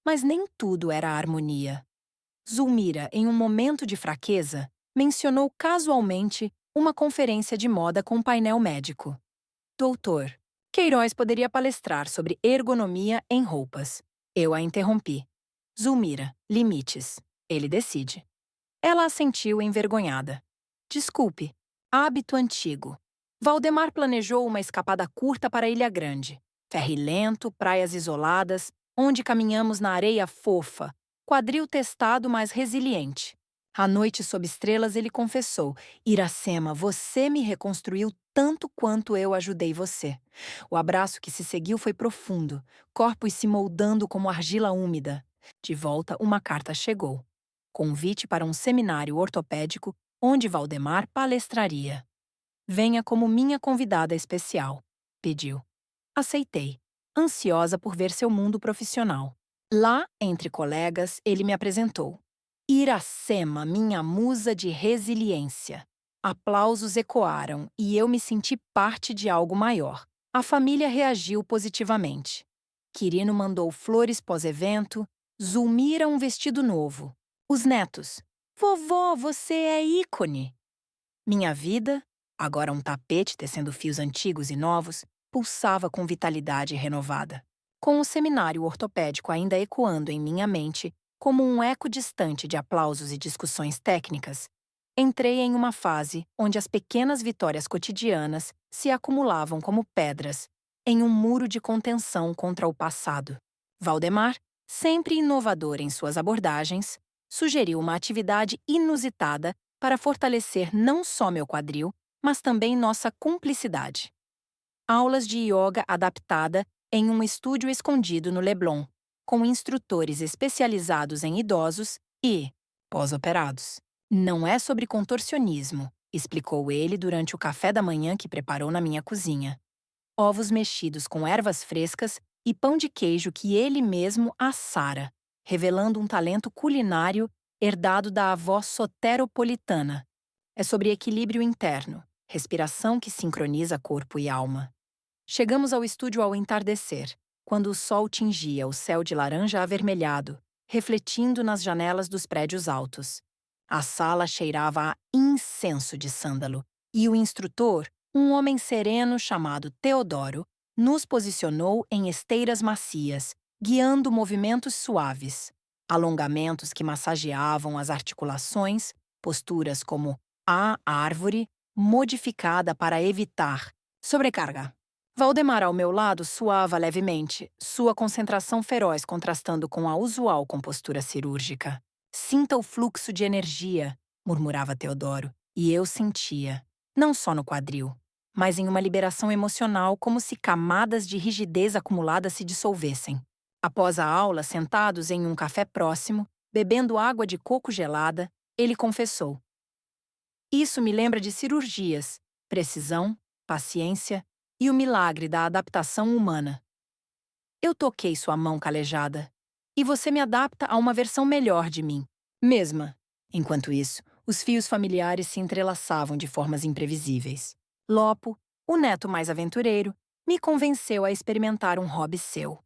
Mas nem tudo era harmonia. Zulmira, em um momento de fraqueza, mencionou casualmente uma conferência de moda com painel médico. Doutor, Queiroz poderia palestrar sobre ergonomia em roupas. Eu a interrompi. Zulmira, limites. Ele decide. Ela assentiu envergonhada. Desculpe, hábito antigo. Valdemar planejou uma escapada curta para Ilha Grande. Ferry lento, praias isoladas, onde caminhamos na areia fofa, quadril testado, mas resiliente. À noite sob estrelas, ele confessou: Iracema, você me reconstruiu tanto quanto eu ajudei você. O abraço que se seguiu foi profundo, corpos se moldando como argila úmida. De volta, uma carta chegou. Convite para um seminário ortopédico onde Valdemar palestraria. Venha como minha convidada especial, pediu. Aceitei, ansiosa por ver seu mundo profissional. Lá, entre colegas, ele me apresentou. Iracema, minha musa de resiliência. Aplausos ecoaram e eu me senti parte de algo maior. A família reagiu positivamente. Quirino mandou flores pós-evento, Zulmira um vestido novo. Os netos. Vovó, você é ícone. Minha vida, agora um tapete tecendo fios antigos e novos, pulsava com vitalidade renovada. Com o seminário ortopédico ainda ecoando em minha mente, como um eco distante de aplausos e discussões técnicas, entrei em uma fase onde as pequenas vitórias cotidianas se acumulavam como pedras em um muro de contenção contra o passado. Valdemar, sempre inovador em suas abordagens, sugeriu uma atividade inusitada para fortalecer não só meu quadril, mas também nossa cumplicidade. Aulas de yoga adaptada em um estúdio escondido no Leblon, com instrutores especializados em idosos e pós-operados. Não é sobre contorcionismo, explicou ele durante o café da manhã que preparou na minha cozinha. Ovos mexidos com ervas frescas e pão de queijo que ele mesmo assara, revelando um talento culinário herdado da avó soteropolitana. É sobre equilíbrio interno, respiração que sincroniza corpo e alma. Chegamos ao estúdio ao entardecer, quando o sol tingia o céu de laranja avermelhado, refletindo nas janelas dos prédios altos. A sala cheirava a incenso de sândalo, e o instrutor, um homem sereno chamado Teodoro, nos posicionou em esteiras macias, guiando movimentos suaves, alongamentos que massageavam as articulações, posturas como a árvore, modificada para evitar sobrecarga. Valdemar ao meu lado suava levemente, sua concentração feroz contrastando com a usual compostura cirúrgica. Sinta o fluxo de energia, murmurava Teodoro, e eu sentia, não só no quadril, mas em uma liberação emocional como se camadas de rigidez acumulada se dissolvessem. Após a aula, sentados em um café próximo, bebendo água de coco gelada, ele confessou: Isso me lembra de cirurgias, precisão, paciência e o milagre da adaptação humana. Eu toquei sua mão calejada, e você me adapta a uma versão melhor de mim, mesma. Enquanto isso, os fios familiares se entrelaçavam de formas imprevisíveis. Lopo, o neto mais aventureiro, me convenceu a experimentar um hobby seu.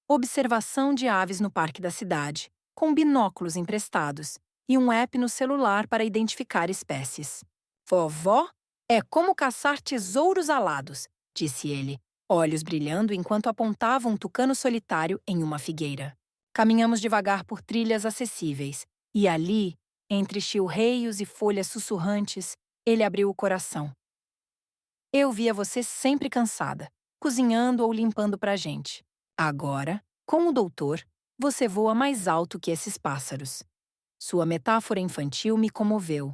Observação de aves no parque da cidade, com binóculos emprestados e um app no celular para identificar espécies. Vovó, é como caçar tesouros alados, disse ele, olhos brilhando enquanto apontava um tucano solitário em uma figueira. Caminhamos devagar por trilhas acessíveis, e ali, entre chilreios e folhas sussurrantes, ele abriu o coração. Eu via você sempre cansada, cozinhando ou limpando pra gente. Agora, com o doutor, você voa mais alto que esses pássaros. Sua metáfora infantil me comoveu,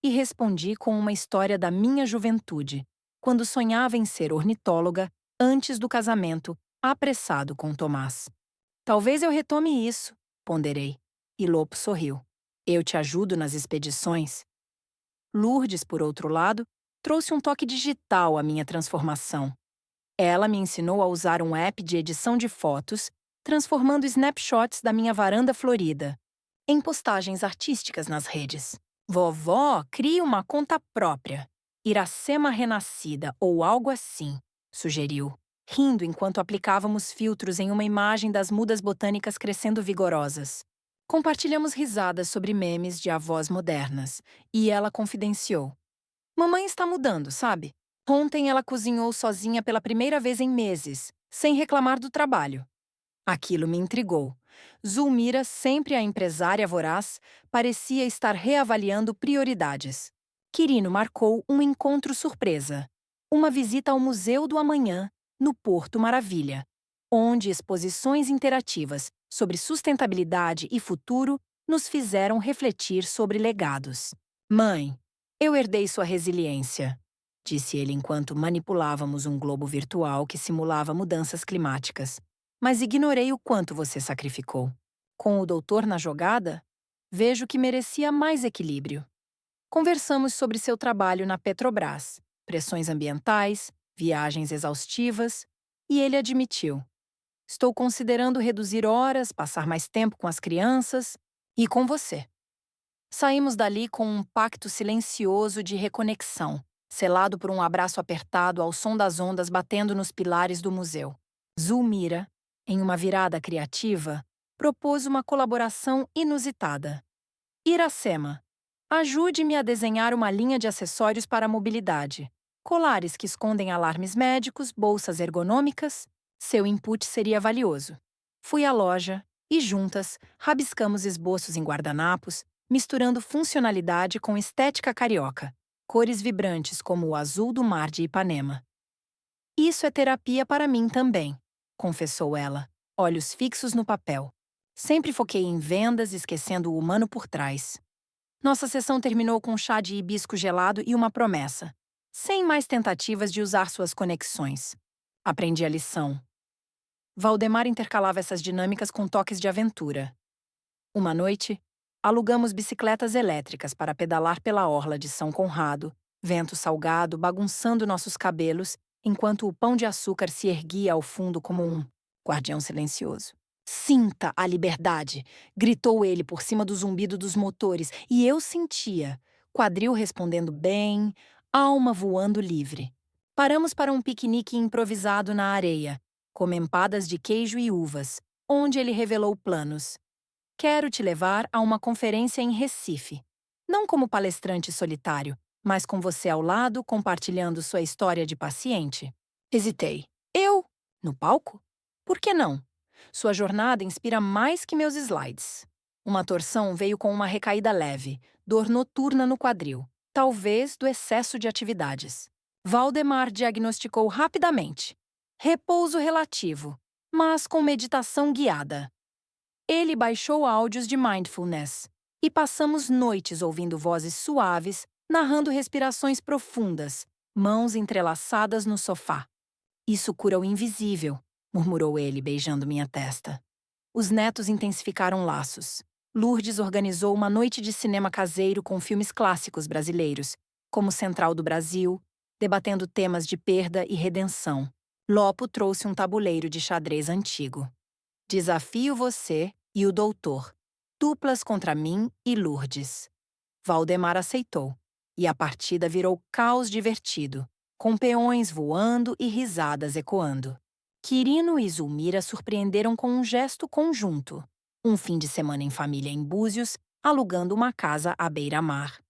e respondi com uma história da minha juventude, quando sonhava em ser ornitóloga antes do casamento, apressado com Tomás. Talvez eu retome isso, ponderei, e Lopo sorriu. Eu te ajudo nas expedições. Lourdes, por outro lado, trouxe um toque digital à minha transformação. Ela me ensinou a usar um app de edição de fotos, transformando snapshots da minha varanda florida em postagens artísticas nas redes. Vovó, crie uma conta própria. Iracema Renascida ou algo assim, sugeriu, rindo enquanto aplicávamos filtros em uma imagem das mudas botânicas crescendo vigorosas. Compartilhamos risadas sobre memes de avós modernas, e ela confidenciou. Mamãe está mudando, sabe? Ontem ela cozinhou sozinha pela primeira vez em meses, sem reclamar do trabalho. Aquilo me intrigou. Zulmira, sempre a empresária voraz, parecia estar reavaliando prioridades. Quirino marcou um encontro surpresa. Uma visita ao Museu do Amanhã, no Porto Maravilha, onde exposições interativas sobre sustentabilidade e futuro nos fizeram refletir sobre legados. Mãe, eu herdei sua resiliência, disse ele enquanto manipulávamos um globo virtual que simulava mudanças climáticas. Mas ignorei o quanto você sacrificou. Com o doutor na jogada, vejo que merecia mais equilíbrio. Conversamos sobre seu trabalho na Petrobras, pressões ambientais, viagens exaustivas, e ele admitiu. Estou considerando reduzir horas, passar mais tempo com as crianças e com você. Saímos dali com um pacto silencioso de reconexão, selado por um abraço apertado ao som das ondas batendo nos pilares do museu. Zulmira, em uma virada criativa, propôs uma colaboração inusitada. Iracema, ajude-me a desenhar uma linha de acessórios para a mobilidade. Colares que escondem alarmes médicos, bolsas ergonômicas. Seu input seria valioso. Fui à loja e, juntas, rabiscamos esboços em guardanapos, misturando funcionalidade com estética carioca, cores vibrantes como o azul do mar de Ipanema. Isso é terapia para mim também, confessou ela, olhos fixos no papel. Sempre foquei em vendas, esquecendo o humano por trás. Nossa sessão terminou com um chá de hibisco gelado e uma promessa. Sem mais tentativas de usar suas conexões. Aprendi a lição. Valdemar intercalava essas dinâmicas com toques de aventura. Uma noite, alugamos bicicletas elétricas para pedalar pela orla de São Conrado, vento salgado bagunçando nossos cabelos, enquanto o pão de açúcar se erguia ao fundo como um guardião silencioso. Sinta a liberdade! Gritou ele por cima do zumbido dos motores, e eu sentia, quadril respondendo bem, alma voando livre. Paramos para um piquenique improvisado na areia, com empadas de queijo e uvas, onde ele revelou planos. Quero te levar a uma conferência em Recife. Não como palestrante solitário, mas com você ao lado, compartilhando sua história de paciente. Hesitei. Eu? No palco? Por que não? Sua jornada inspira mais que meus slides. Uma torção veio com uma recaída leve, dor noturna no quadril, talvez do excesso de atividades. Valdemar diagnosticou rapidamente. Repouso relativo, mas com meditação guiada. Ele baixou áudios de mindfulness e passamos noites ouvindo vozes suaves, narrando respirações profundas, mãos entrelaçadas no sofá. Isso cura o invisível, murmurou ele, beijando minha testa. Os netos intensificaram laços. Lourdes organizou uma noite de cinema caseiro com filmes clássicos brasileiros, como Central do Brasil, debatendo temas de perda e redenção. Lopo trouxe um tabuleiro de xadrez antigo. Desafio você e o doutor. Duplas contra mim e Lourdes. Valdemar aceitou, e a partida virou caos divertido, com peões voando e risadas ecoando. Quirino e Zulmira surpreenderam com um gesto conjunto. Um fim de semana em família em Búzios, alugando uma casa à beira-mar.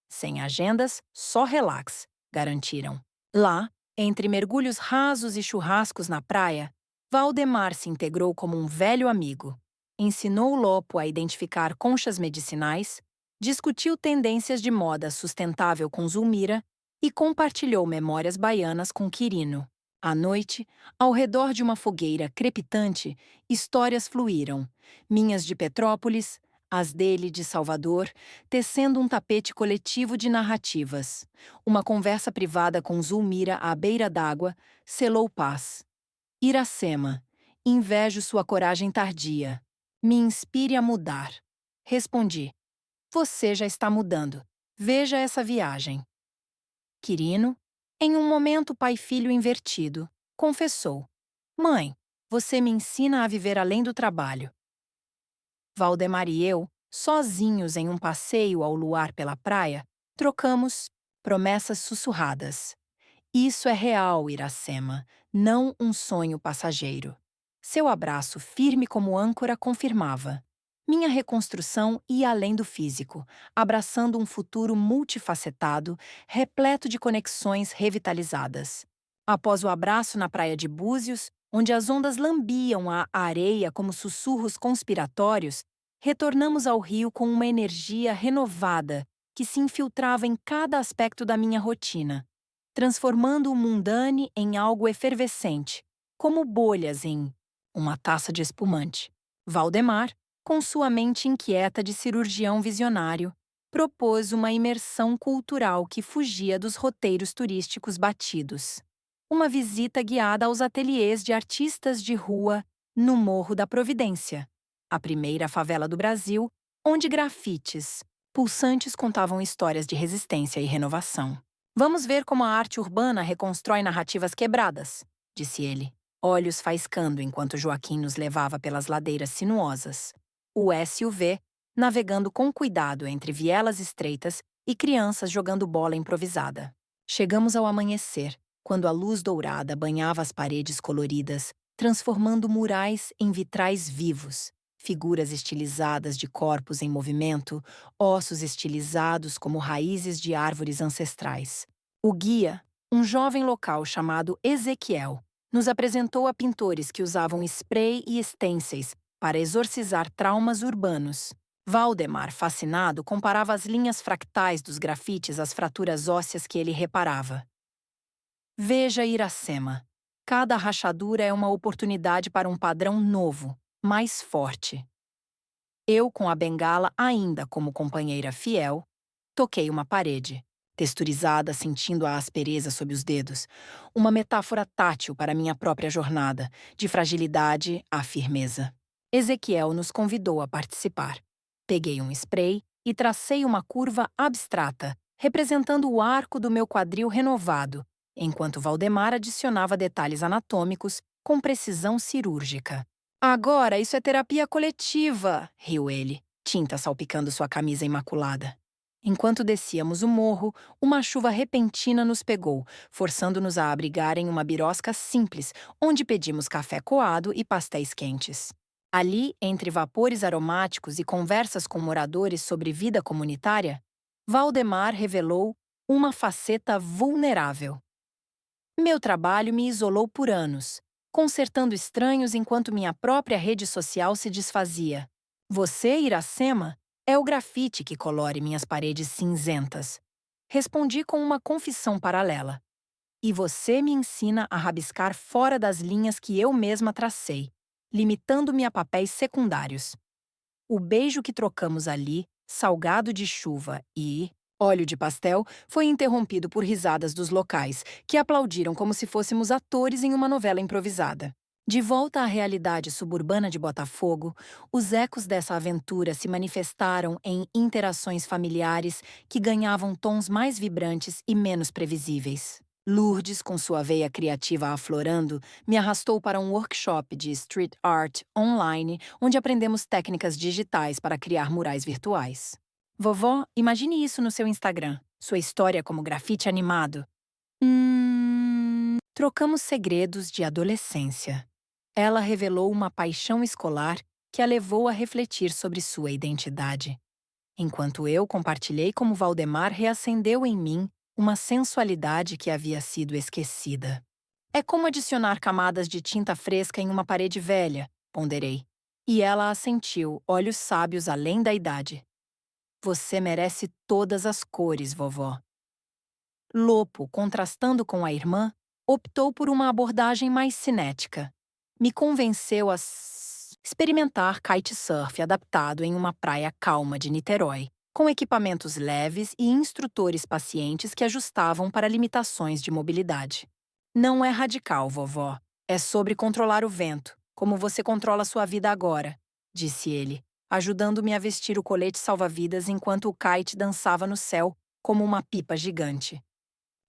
Sem agendas, só relax, garantiram. Lá, entre mergulhos rasos e churrascos na praia, Valdemar se integrou como um velho amigo. Ensinou Lopo a identificar conchas medicinais, discutiu tendências de moda sustentável com Zulmira e compartilhou memórias baianas com Quirino. À noite, ao redor de uma fogueira crepitante, histórias fluíram, minhas de Petrópolis, as dele de Salvador, tecendo um tapete coletivo de narrativas. Uma conversa privada com Zulmira à beira d'água selou paz. Iracema, invejo sua coragem tardia. Me inspire a mudar. Respondi. Você já está mudando. Veja essa viagem. Quirino, em um momento pai-filho invertido, confessou. Mãe, você me ensina a viver além do trabalho. Valdemar e eu, sozinhos em um passeio ao luar pela praia, trocamos promessas sussurradas. Isso é real, Iracema, não um sonho passageiro. Seu abraço firme como âncora confirmava. Minha reconstrução ia além do físico, abraçando um futuro multifacetado, repleto de conexões revitalizadas. Após o abraço na praia de Búzios, onde as ondas lambiam a areia como sussurros conspiratórios, retornamos ao rio com uma energia renovada que se infiltrava em cada aspecto da minha rotina, transformando o mundane em algo efervescente, como bolhas em uma taça de espumante. Valdemar, com sua mente inquieta de cirurgião visionário, propôs uma imersão cultural que fugia dos roteiros turísticos batidos. Uma visita guiada aos ateliês de artistas de rua no Morro da Providência, a primeira favela do Brasil, onde grafites pulsantes contavam histórias de resistência e renovação. Vamos ver como a arte urbana reconstrói narrativas quebradas, disse ele, olhos faiscando enquanto Joaquim nos levava pelas ladeiras sinuosas. O SUV, navegando com cuidado entre vielas estreitas e crianças jogando bola improvisada. Chegamos ao amanhecer, quando a luz dourada banhava as paredes coloridas, transformando murais em vitrais vivos, figuras estilizadas de corpos em movimento, ossos estilizados como raízes de árvores ancestrais. O guia, um jovem local chamado Ezequiel, nos apresentou a pintores que usavam spray e stencils para exorcizar traumas urbanos. Valdemar, fascinado, comparava as linhas fractais dos grafites às fraturas ósseas que ele reparava. Veja Iracema. Cada rachadura é uma oportunidade para um padrão novo, mais forte. Eu, com a bengala ainda como companheira fiel, toquei uma parede, texturizada, sentindo a aspereza sob os dedos, uma metáfora tátil para minha própria jornada, de fragilidade à firmeza. Ezequiel nos convidou a participar. Peguei um spray e tracei uma curva abstrata, representando o arco do meu quadril renovado, enquanto Valdemar adicionava detalhes anatômicos com precisão cirúrgica. Agora isso é terapia coletiva, riu ele, tinta salpicando sua camisa imaculada. Enquanto descíamos o morro, uma chuva repentina nos pegou, forçando-nos a abrigar em uma birosca simples, onde pedimos café coado e pastéis quentes. Ali, entre vapores aromáticos e conversas com moradores sobre vida comunitária, Valdemar revelou uma faceta vulnerável. Meu trabalho me isolou por anos, consertando estranhos enquanto minha própria rede social se desfazia. Você, Iracema, é o grafite que colore minhas paredes cinzentas. Respondi com uma confissão paralela. E você me ensina a rabiscar fora das linhas que eu mesma tracei, limitando-me a papéis secundários. O beijo que trocamos ali, salgado de chuva e óleo de pastel, foi interrompido por risadas dos locais, que aplaudiram como se fôssemos atores em uma novela improvisada. De volta à realidade suburbana de Botafogo, os ecos dessa aventura se manifestaram em interações familiares que ganhavam tons mais vibrantes e menos previsíveis. Lourdes, com sua veia criativa aflorando, me arrastou para um workshop de street art online, onde aprendemos técnicas digitais para criar murais virtuais. Vovó, imagine isso no seu Instagram. Sua história como grafite animado. Trocamos segredos de adolescência. Ela revelou uma paixão escolar que a levou a refletir sobre sua identidade, enquanto eu compartilhei como Valdemar reacendeu em mim uma sensualidade que havia sido esquecida. É como adicionar camadas de tinta fresca em uma parede velha, ponderei. E ela assentiu, olhos sábios além da idade. Você merece todas as cores, vovó. Lopo, contrastando com a irmã, optou por uma abordagem mais cinética. Me convenceu a experimentar kitesurf adaptado em uma praia calma de Niterói, com equipamentos leves e instrutores pacientes que ajustavam para limitações de mobilidade. Não é radical, vovó. É sobre controlar o vento, como você controla sua vida agora, disse ele, ajudando-me a vestir o colete salva-vidas enquanto o kite dançava no céu como uma pipa gigante.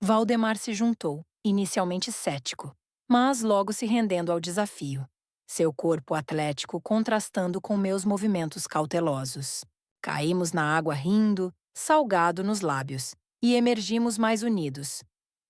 Valdemar se juntou, inicialmente cético, mas logo se rendendo ao desafio, seu corpo atlético contrastando com meus movimentos cautelosos. Caímos na água rindo, salgado nos lábios, e emergimos mais unidos.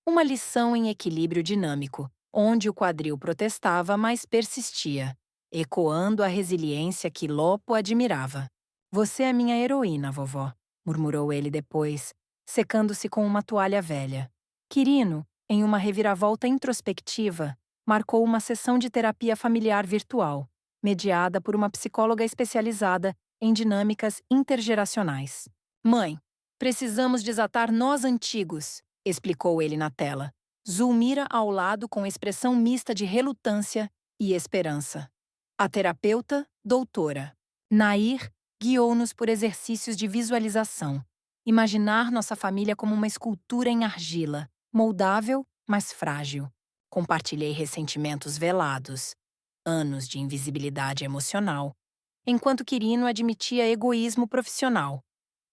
Uma lição em equilíbrio dinâmico, onde o quadril protestava, mas persistia, ecoando a resiliência que Lopo admirava. Você é minha heroína, vovó, murmurou ele depois, secando-se com uma toalha velha. Quirino, em uma reviravolta introspectiva, marcou uma sessão de terapia familiar virtual, mediada por uma psicóloga especializada em dinâmicas intergeracionais. Mãe, precisamos desatar nós antigos, explicou ele na tela. Zulmira ao lado com expressão mista de relutância e esperança. A terapeuta, doutora. Nair guiou-nos por exercícios de visualização. Imaginar nossa família como uma escultura em argila, moldável, mas frágil. Compartilhei ressentimentos velados, anos de invisibilidade emocional, enquanto Quirino admitia egoísmo profissional.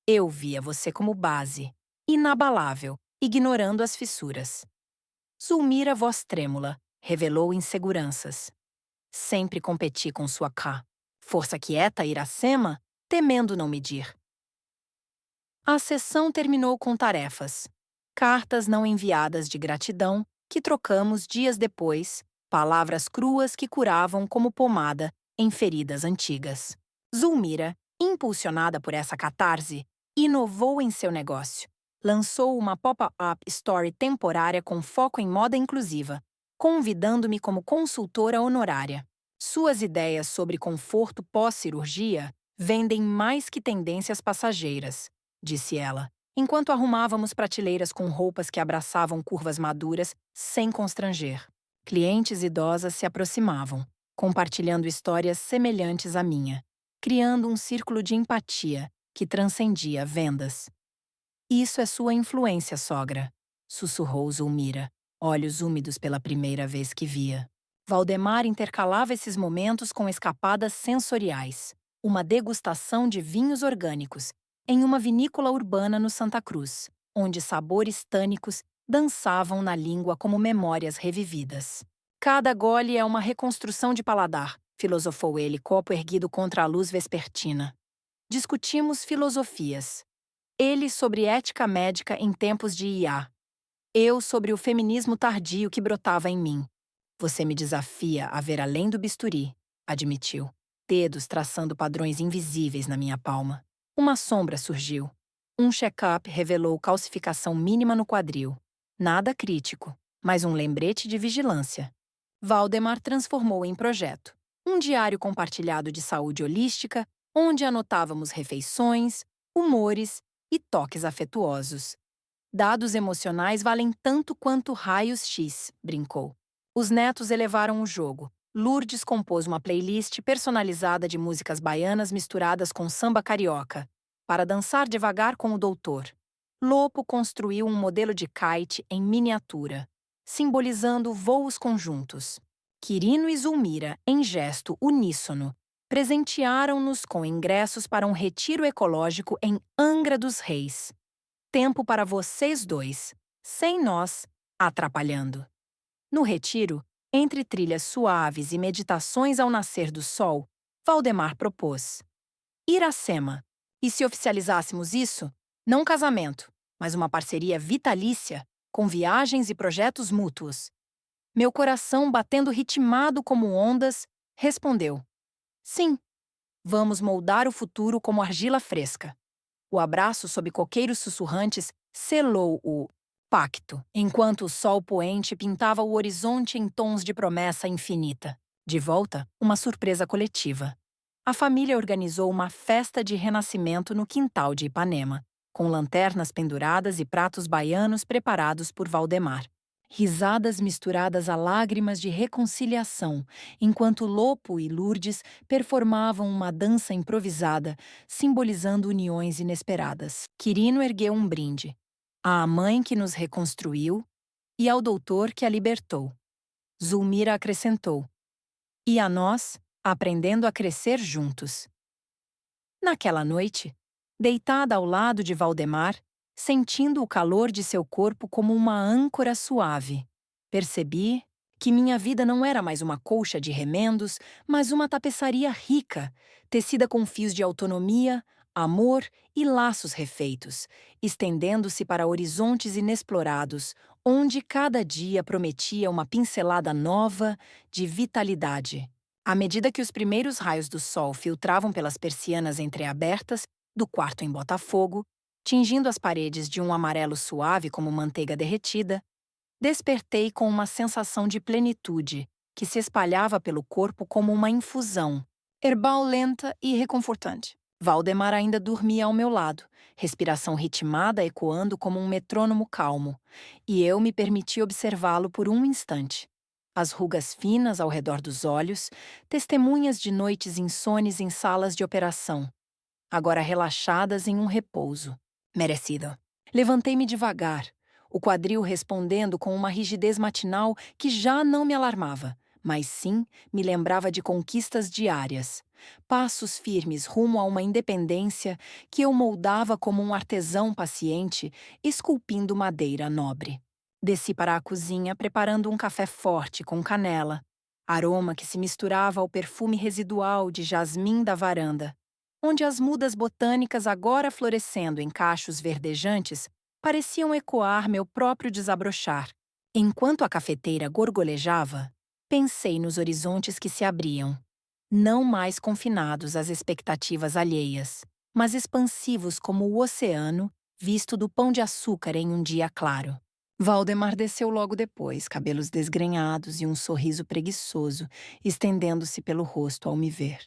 Eu via você como base, inabalável, ignorando as fissuras. Zulmira, voz trêmula, revelou inseguranças. Sempre competi com sua força quieta Iracema, temendo não medir. A sessão terminou com tarefas. Cartas não enviadas de gratidão, que trocamos dias depois, palavras cruas que curavam como pomada em feridas antigas. Zulmira, impulsionada por essa catarse, inovou em seu negócio. Lançou uma pop-up story temporária com foco em moda inclusiva, convidando-me como consultora honorária. Suas ideias sobre conforto pós-cirurgia vendem mais que tendências passageiras, disse ela, enquanto arrumávamos prateleiras com roupas que abraçavam curvas maduras sem constranger. Clientes idosas se aproximavam, compartilhando histórias semelhantes à minha, criando um círculo de empatia que transcendia vendas. Isso é sua influência, sogra, sussurrou Zulmira, olhos úmidos pela primeira vez que via. Valdemar intercalava esses momentos com escapadas sensoriais, uma degustação de vinhos orgânicos, em uma vinícola urbana no Santa Cruz, onde sabores tânicos dançavam na língua como memórias revividas. Cada gole é uma reconstrução de paladar, filosofou ele, copo erguido contra a luz vespertina. Discutimos filosofias. Ele sobre ética médica em tempos de IA. Eu sobre o feminismo tardio que brotava em mim. Você me desafia a ver além do bisturi, admitiu, dedos traçando padrões invisíveis na minha palma. Uma sombra surgiu. Um check-up revelou calcificação mínima no quadril. Nada crítico, mas um lembrete de vigilância. Valdemar transformou em projeto. Um diário compartilhado de saúde holística, onde anotávamos refeições, humores e toques afetuosos. Dados emocionais valem tanto quanto raios X, brincou. Os netos elevaram o jogo. Lourdes compôs uma playlist personalizada de músicas baianas misturadas com samba carioca, para dançar devagar com o doutor. Lopo construiu um modelo de kite em miniatura, simbolizando voos conjuntos. Quirino e Zulmira, em gesto uníssono, presentearam-nos com ingressos para um retiro ecológico em Angra dos Reis. Tempo para vocês dois, sem nós, atrapalhando. No retiro, entre trilhas suaves e meditações ao nascer do sol, Valdemar propôs: Iracema. E se oficializássemos isso, não casamento, mas uma parceria vitalícia, com viagens e projetos mútuos? Meu coração, batendo ritmado como ondas, respondeu: Sim, vamos moldar o futuro como argila fresca. O abraço sob coqueiros sussurrantes selou o pacto, enquanto o sol poente pintava o horizonte em tons de promessa infinita. De volta, uma surpresa coletiva. A família organizou uma festa de renascimento no quintal de Ipanema, com lanternas penduradas e pratos baianos preparados por Valdemar. Risadas misturadas a lágrimas de reconciliação, enquanto Lopo e Lourdes performavam uma dança improvisada, simbolizando uniões inesperadas. Quirino ergueu um brinde. À mãe que nos reconstruiu e ao doutor que a libertou. Zulmira acrescentou: E a nós, aprendendo a crescer juntos. Naquela noite, deitada ao lado de Valdemar, sentindo o calor de seu corpo como uma âncora suave, percebi que minha vida não era mais uma colcha de remendos, mas uma tapeçaria rica, tecida com fios de autonomia, amor e laços refeitos, estendendo-se para horizontes inexplorados, onde cada dia prometia uma pincelada nova de vitalidade. À medida que os primeiros raios do sol filtravam pelas persianas entreabertas do quarto em Botafogo, tingindo as paredes de um amarelo suave como manteiga derretida, despertei com uma sensação de plenitude que se espalhava pelo corpo como uma infusão, herbal lenta e reconfortante. Valdemar ainda dormia ao meu lado, respiração ritmada ecoando como um metrônomo calmo, e eu me permiti observá-lo por um instante. As rugas finas ao redor dos olhos, testemunhas de noites insones em salas de operação, agora relaxadas em um repouso merecido. Levantei-me devagar, o quadril respondendo com uma rigidez matinal que já não me alarmava, mas sim me lembrava de conquistas diárias, passos firmes rumo a uma independência que eu moldava como um artesão paciente, esculpindo madeira nobre. Desci para a cozinha preparando um café forte com canela, aroma que se misturava ao perfume residual de jasmim da varanda, onde as mudas botânicas agora florescendo em cachos verdejantes pareciam ecoar meu próprio desabrochar. Enquanto a cafeteira gorgolejava, pensei nos horizontes que se abriam, não mais confinados às expectativas alheias, mas expansivos como o oceano visto do Pão de Açúcar em um dia claro. Valdemar desceu logo depois, cabelos desgrenhados e um sorriso preguiçoso, estendendo-se pelo rosto ao me ver.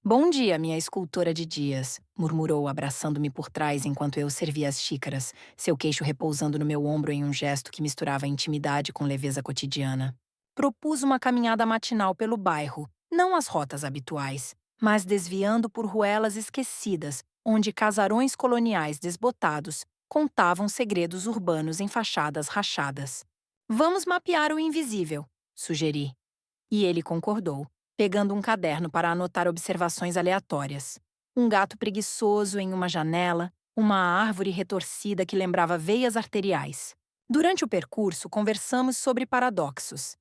Bom dia, minha escultora de dias, murmurou, abraçando-me por trás enquanto eu servia as xícaras, seu queixo repousando no meu ombro em um gesto que misturava intimidade com leveza cotidiana. Propus uma caminhada matinal pelo bairro, não as rotas habituais, mas desviando por ruelas esquecidas, onde casarões coloniais desbotados contavam segredos urbanos em fachadas rachadas. Vamos mapear o invisível, sugeri. E ele concordou, pegando um caderno para anotar observações aleatórias. Um gato preguiçoso em uma janela, uma árvore retorcida que lembrava veias arteriais. Durante o percurso, conversamos sobre paradoxos.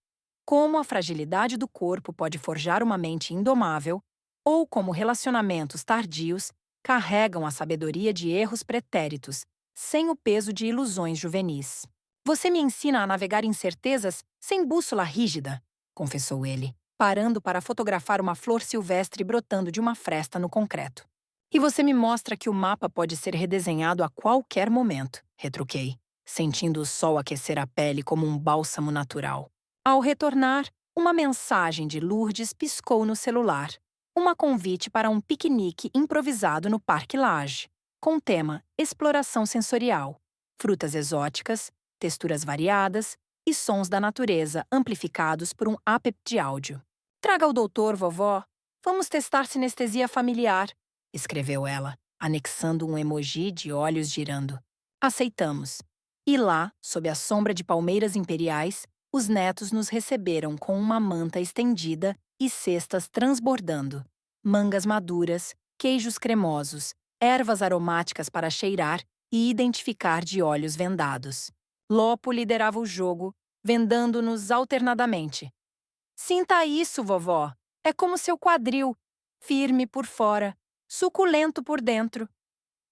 Como a fragilidade do corpo pode forjar uma mente indomável, ou como relacionamentos tardios carregam a sabedoria de erros pretéritos, sem o peso de ilusões juvenis. Você me ensina a navegar incertezas sem bússola rígida, confessou ele, parando para fotografar uma flor silvestre brotando de uma fresta no concreto. E você me mostra que o mapa pode ser redesenhado a qualquer momento, retruquei, sentindo o sol aquecer a pele como um bálsamo natural. Ao retornar, uma mensagem de Lourdes piscou no celular. Uma convite para um piquenique improvisado no Parque Lage, com o tema exploração sensorial, frutas exóticas, texturas variadas e sons da natureza amplificados por um app de áudio. Traga o doutor, vovó. Vamos testar sinestesia familiar, escreveu ela, anexando um emoji de olhos girando. Aceitamos. E lá, sob a sombra de palmeiras imperiais, Os netos nos receberam com uma manta estendida e cestas transbordando, mangas maduras, queijos cremosos, ervas aromáticas para cheirar e identificar de olhos vendados. Lopo liderava o jogo, vendando-nos alternadamente. Sinta isso, vovó. É como seu quadril, firme por fora, suculento por dentro.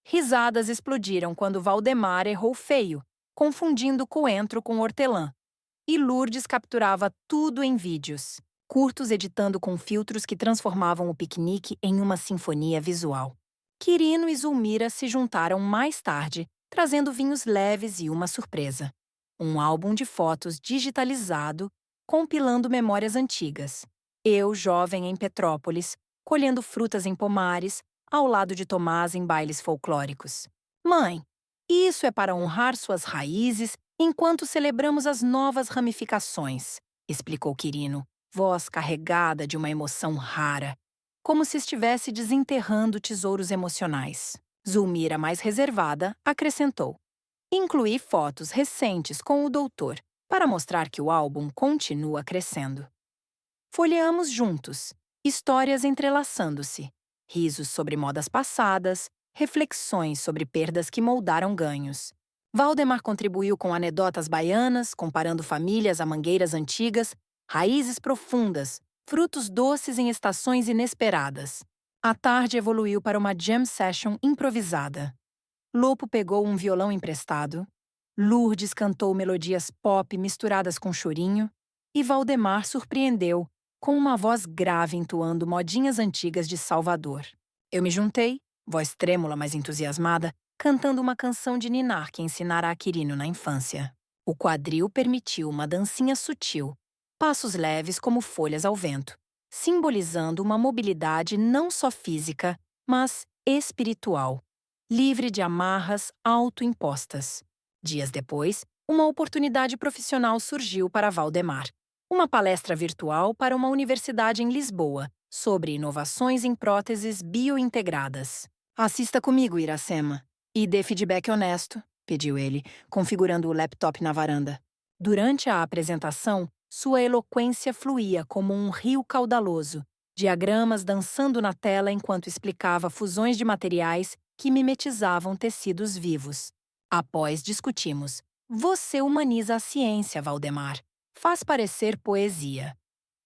Risadas explodiram quando Valdemar errou feio, confundindo coentro com hortelã. E Lourdes capturava tudo em vídeos, curtos editando com filtros que transformavam o piquenique em uma sinfonia visual. Quirino e Zulmira se juntaram mais tarde, trazendo vinhos leves e uma surpresa. Um álbum de fotos digitalizado, compilando memórias antigas. Eu, jovem em Petrópolis, colhendo frutas em pomares, ao lado de Tomás em bailes folclóricos. Mãe, isso é para honrar suas raízes enquanto celebramos as novas ramificações, explicou Quirino, voz carregada de uma emoção rara, como se estivesse desenterrando tesouros emocionais. Zulmira, mais reservada, acrescentou: incluí fotos recentes com o doutor, para mostrar que o álbum continua crescendo. Folheamos juntos, histórias entrelaçando-se, risos sobre modas passadas, reflexões sobre perdas que moldaram ganhos. Valdemar contribuiu com anedotas baianas, comparando famílias a mangueiras antigas, raízes profundas, frutos doces em estações inesperadas. A tarde evoluiu para uma jam session improvisada. Lopo pegou um violão emprestado, Lourdes cantou melodias pop misturadas com chorinho, e Valdemar surpreendeu, com uma voz grave entoando modinhas antigas de Salvador. Eu me juntei, voz trêmula mas entusiasmada, cantando uma canção de ninar que ensinara a Quirino na infância. O quadril permitiu uma dancinha sutil, passos leves como folhas ao vento, simbolizando uma mobilidade não só física, mas espiritual, livre de amarras autoimpostas. Dias depois, uma oportunidade profissional surgiu para Valdemar. Uma palestra virtual para uma universidade em Lisboa, sobre inovações em próteses biointegradas. Assista comigo, Iracema, e dê feedback honesto, pediu ele, configurando o laptop na varanda. Durante a apresentação, sua eloquência fluía como um rio caudaloso, diagramas dançando na tela enquanto explicava fusões de materiais que mimetizavam tecidos vivos. Após discutimos, você humaniza a ciência, Valdemar. Faz parecer poesia.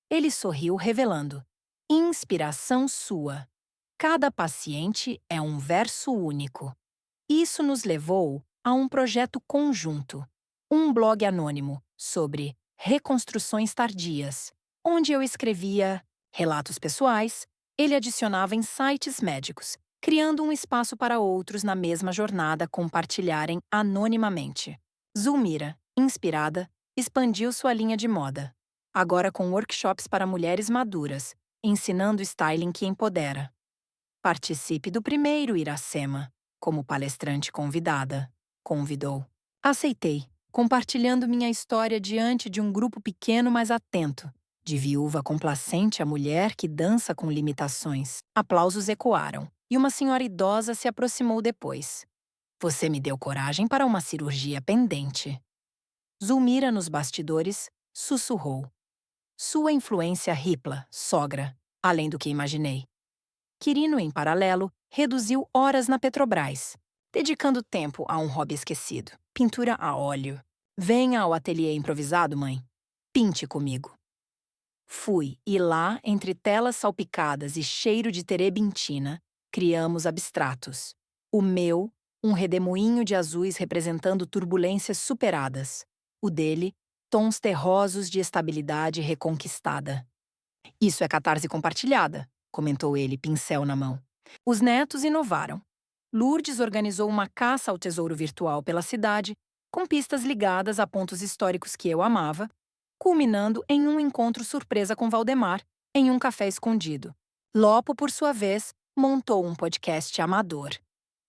Ele sorriu, revelando: inspiração sua. Cada paciente é um verso único. Isso nos levou a um projeto conjunto, um blog anônimo sobre reconstruções tardias, onde eu escrevia relatos pessoais, ele adicionava insights médicos, criando um espaço para outros na mesma jornada compartilharem anonimamente. Zulmira, inspirada, expandiu sua linha de moda, agora com workshops para mulheres maduras, ensinando styling que empodera. Participe do primeiro, Iracema, como palestrante convidada, convidou. Aceitei, compartilhando minha história diante de um grupo pequeno mas atento, de viúva complacente à mulher que dança com limitações. Aplausos ecoaram, e uma senhora idosa se aproximou depois. Você me deu coragem para uma cirurgia pendente. Zulmira, nos bastidores, sussurrou. Sua influência ripla, sogra, além do que imaginei. Quirino, em paralelo, reduziu horas na Petrobras, dedicando tempo a um hobby esquecido, pintura a óleo. Venha ao ateliê improvisado, mãe. Pinte comigo. Fui, e lá, entre telas salpicadas e cheiro de terebintina, criamos abstratos. O meu, um redemoinho de azuis representando turbulências superadas. O dele, tons terrosos de estabilidade reconquistada. Isso é catarse compartilhada, comentou ele, pincel na mão. Os netos inovaram. Lourdes organizou uma caça ao tesouro virtual pela cidade, com pistas ligadas a pontos históricos que eu amava, culminando em um encontro surpresa com Valdemar, em um café escondido. Lopo, por sua vez, montou um podcast amador.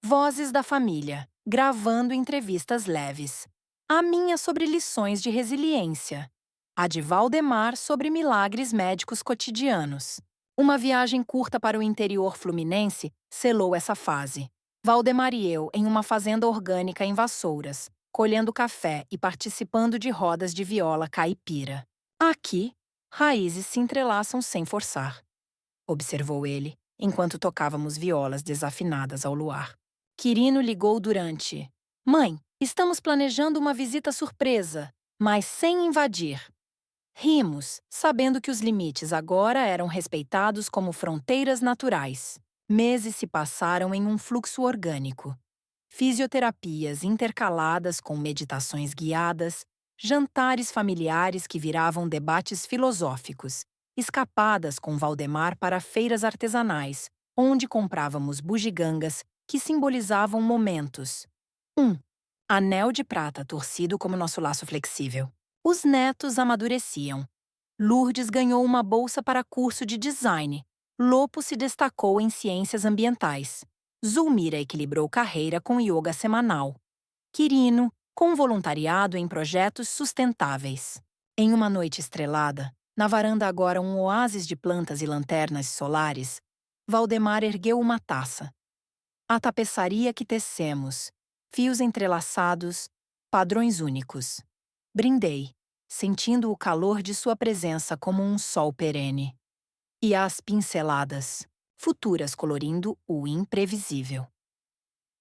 Vozes da Família, gravando entrevistas leves. A minha sobre lições de resiliência. A de Valdemar sobre milagres médicos cotidianos. Uma viagem curta para o interior fluminense selou essa fase. Valdemar e eu em uma fazenda orgânica em Vassouras, colhendo café e participando de rodas de viola caipira. Aqui, raízes se entrelaçam sem forçar, observou ele, enquanto tocávamos violas desafinadas ao luar. Quirino ligou durante: Mãe, estamos planejando uma visita surpresa, mas sem invadir. Rimos, sabendo que os limites agora eram respeitados como fronteiras naturais. Meses se passaram em um fluxo orgânico. Fisioterapias intercaladas com meditações guiadas, jantares familiares que viravam debates filosóficos, escapadas com Valdemar para feiras artesanais, onde comprávamos bugigangas que simbolizavam momentos. 1. Anel de prata torcido como nosso laço flexível. Os netos amadureciam. Lourdes ganhou uma bolsa para curso de design. Lopo se destacou em ciências ambientais. Zulmira equilibrou carreira com yoga semanal. Quirino, com voluntariado em projetos sustentáveis. Em uma noite estrelada, na varanda agora um oásis de plantas e lanternas solares, Valdemar ergueu uma taça. A tapeçaria que tecemos, fios entrelaçados, padrões únicos. Brindei, sentindo o calor de sua presença como um sol perene. E as pinceladas, futuras colorindo o imprevisível.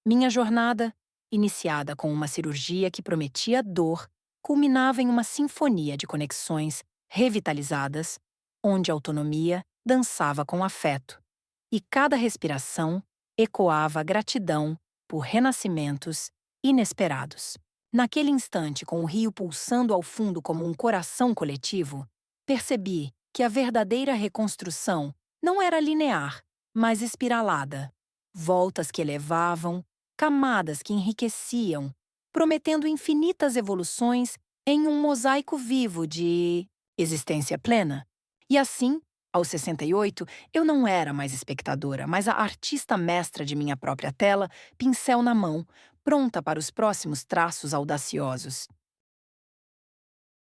Minha jornada, iniciada com uma cirurgia que prometia dor, culminava em uma sinfonia de conexões revitalizadas, onde a autonomia dançava com afeto, e cada respiração ecoava gratidão por renascimentos inesperados. Naquele instante, com o rio pulsando ao fundo como um coração coletivo, percebi que a verdadeira reconstrução não era linear, mas espiralada. Voltas que elevavam, camadas que enriqueciam, prometendo infinitas evoluções em um mosaico vivo de existência plena. E assim, aos 68, eu não era mais espectadora, mas a artista mestra de minha própria tela, pincel na mão, pronta para os próximos traços audaciosos.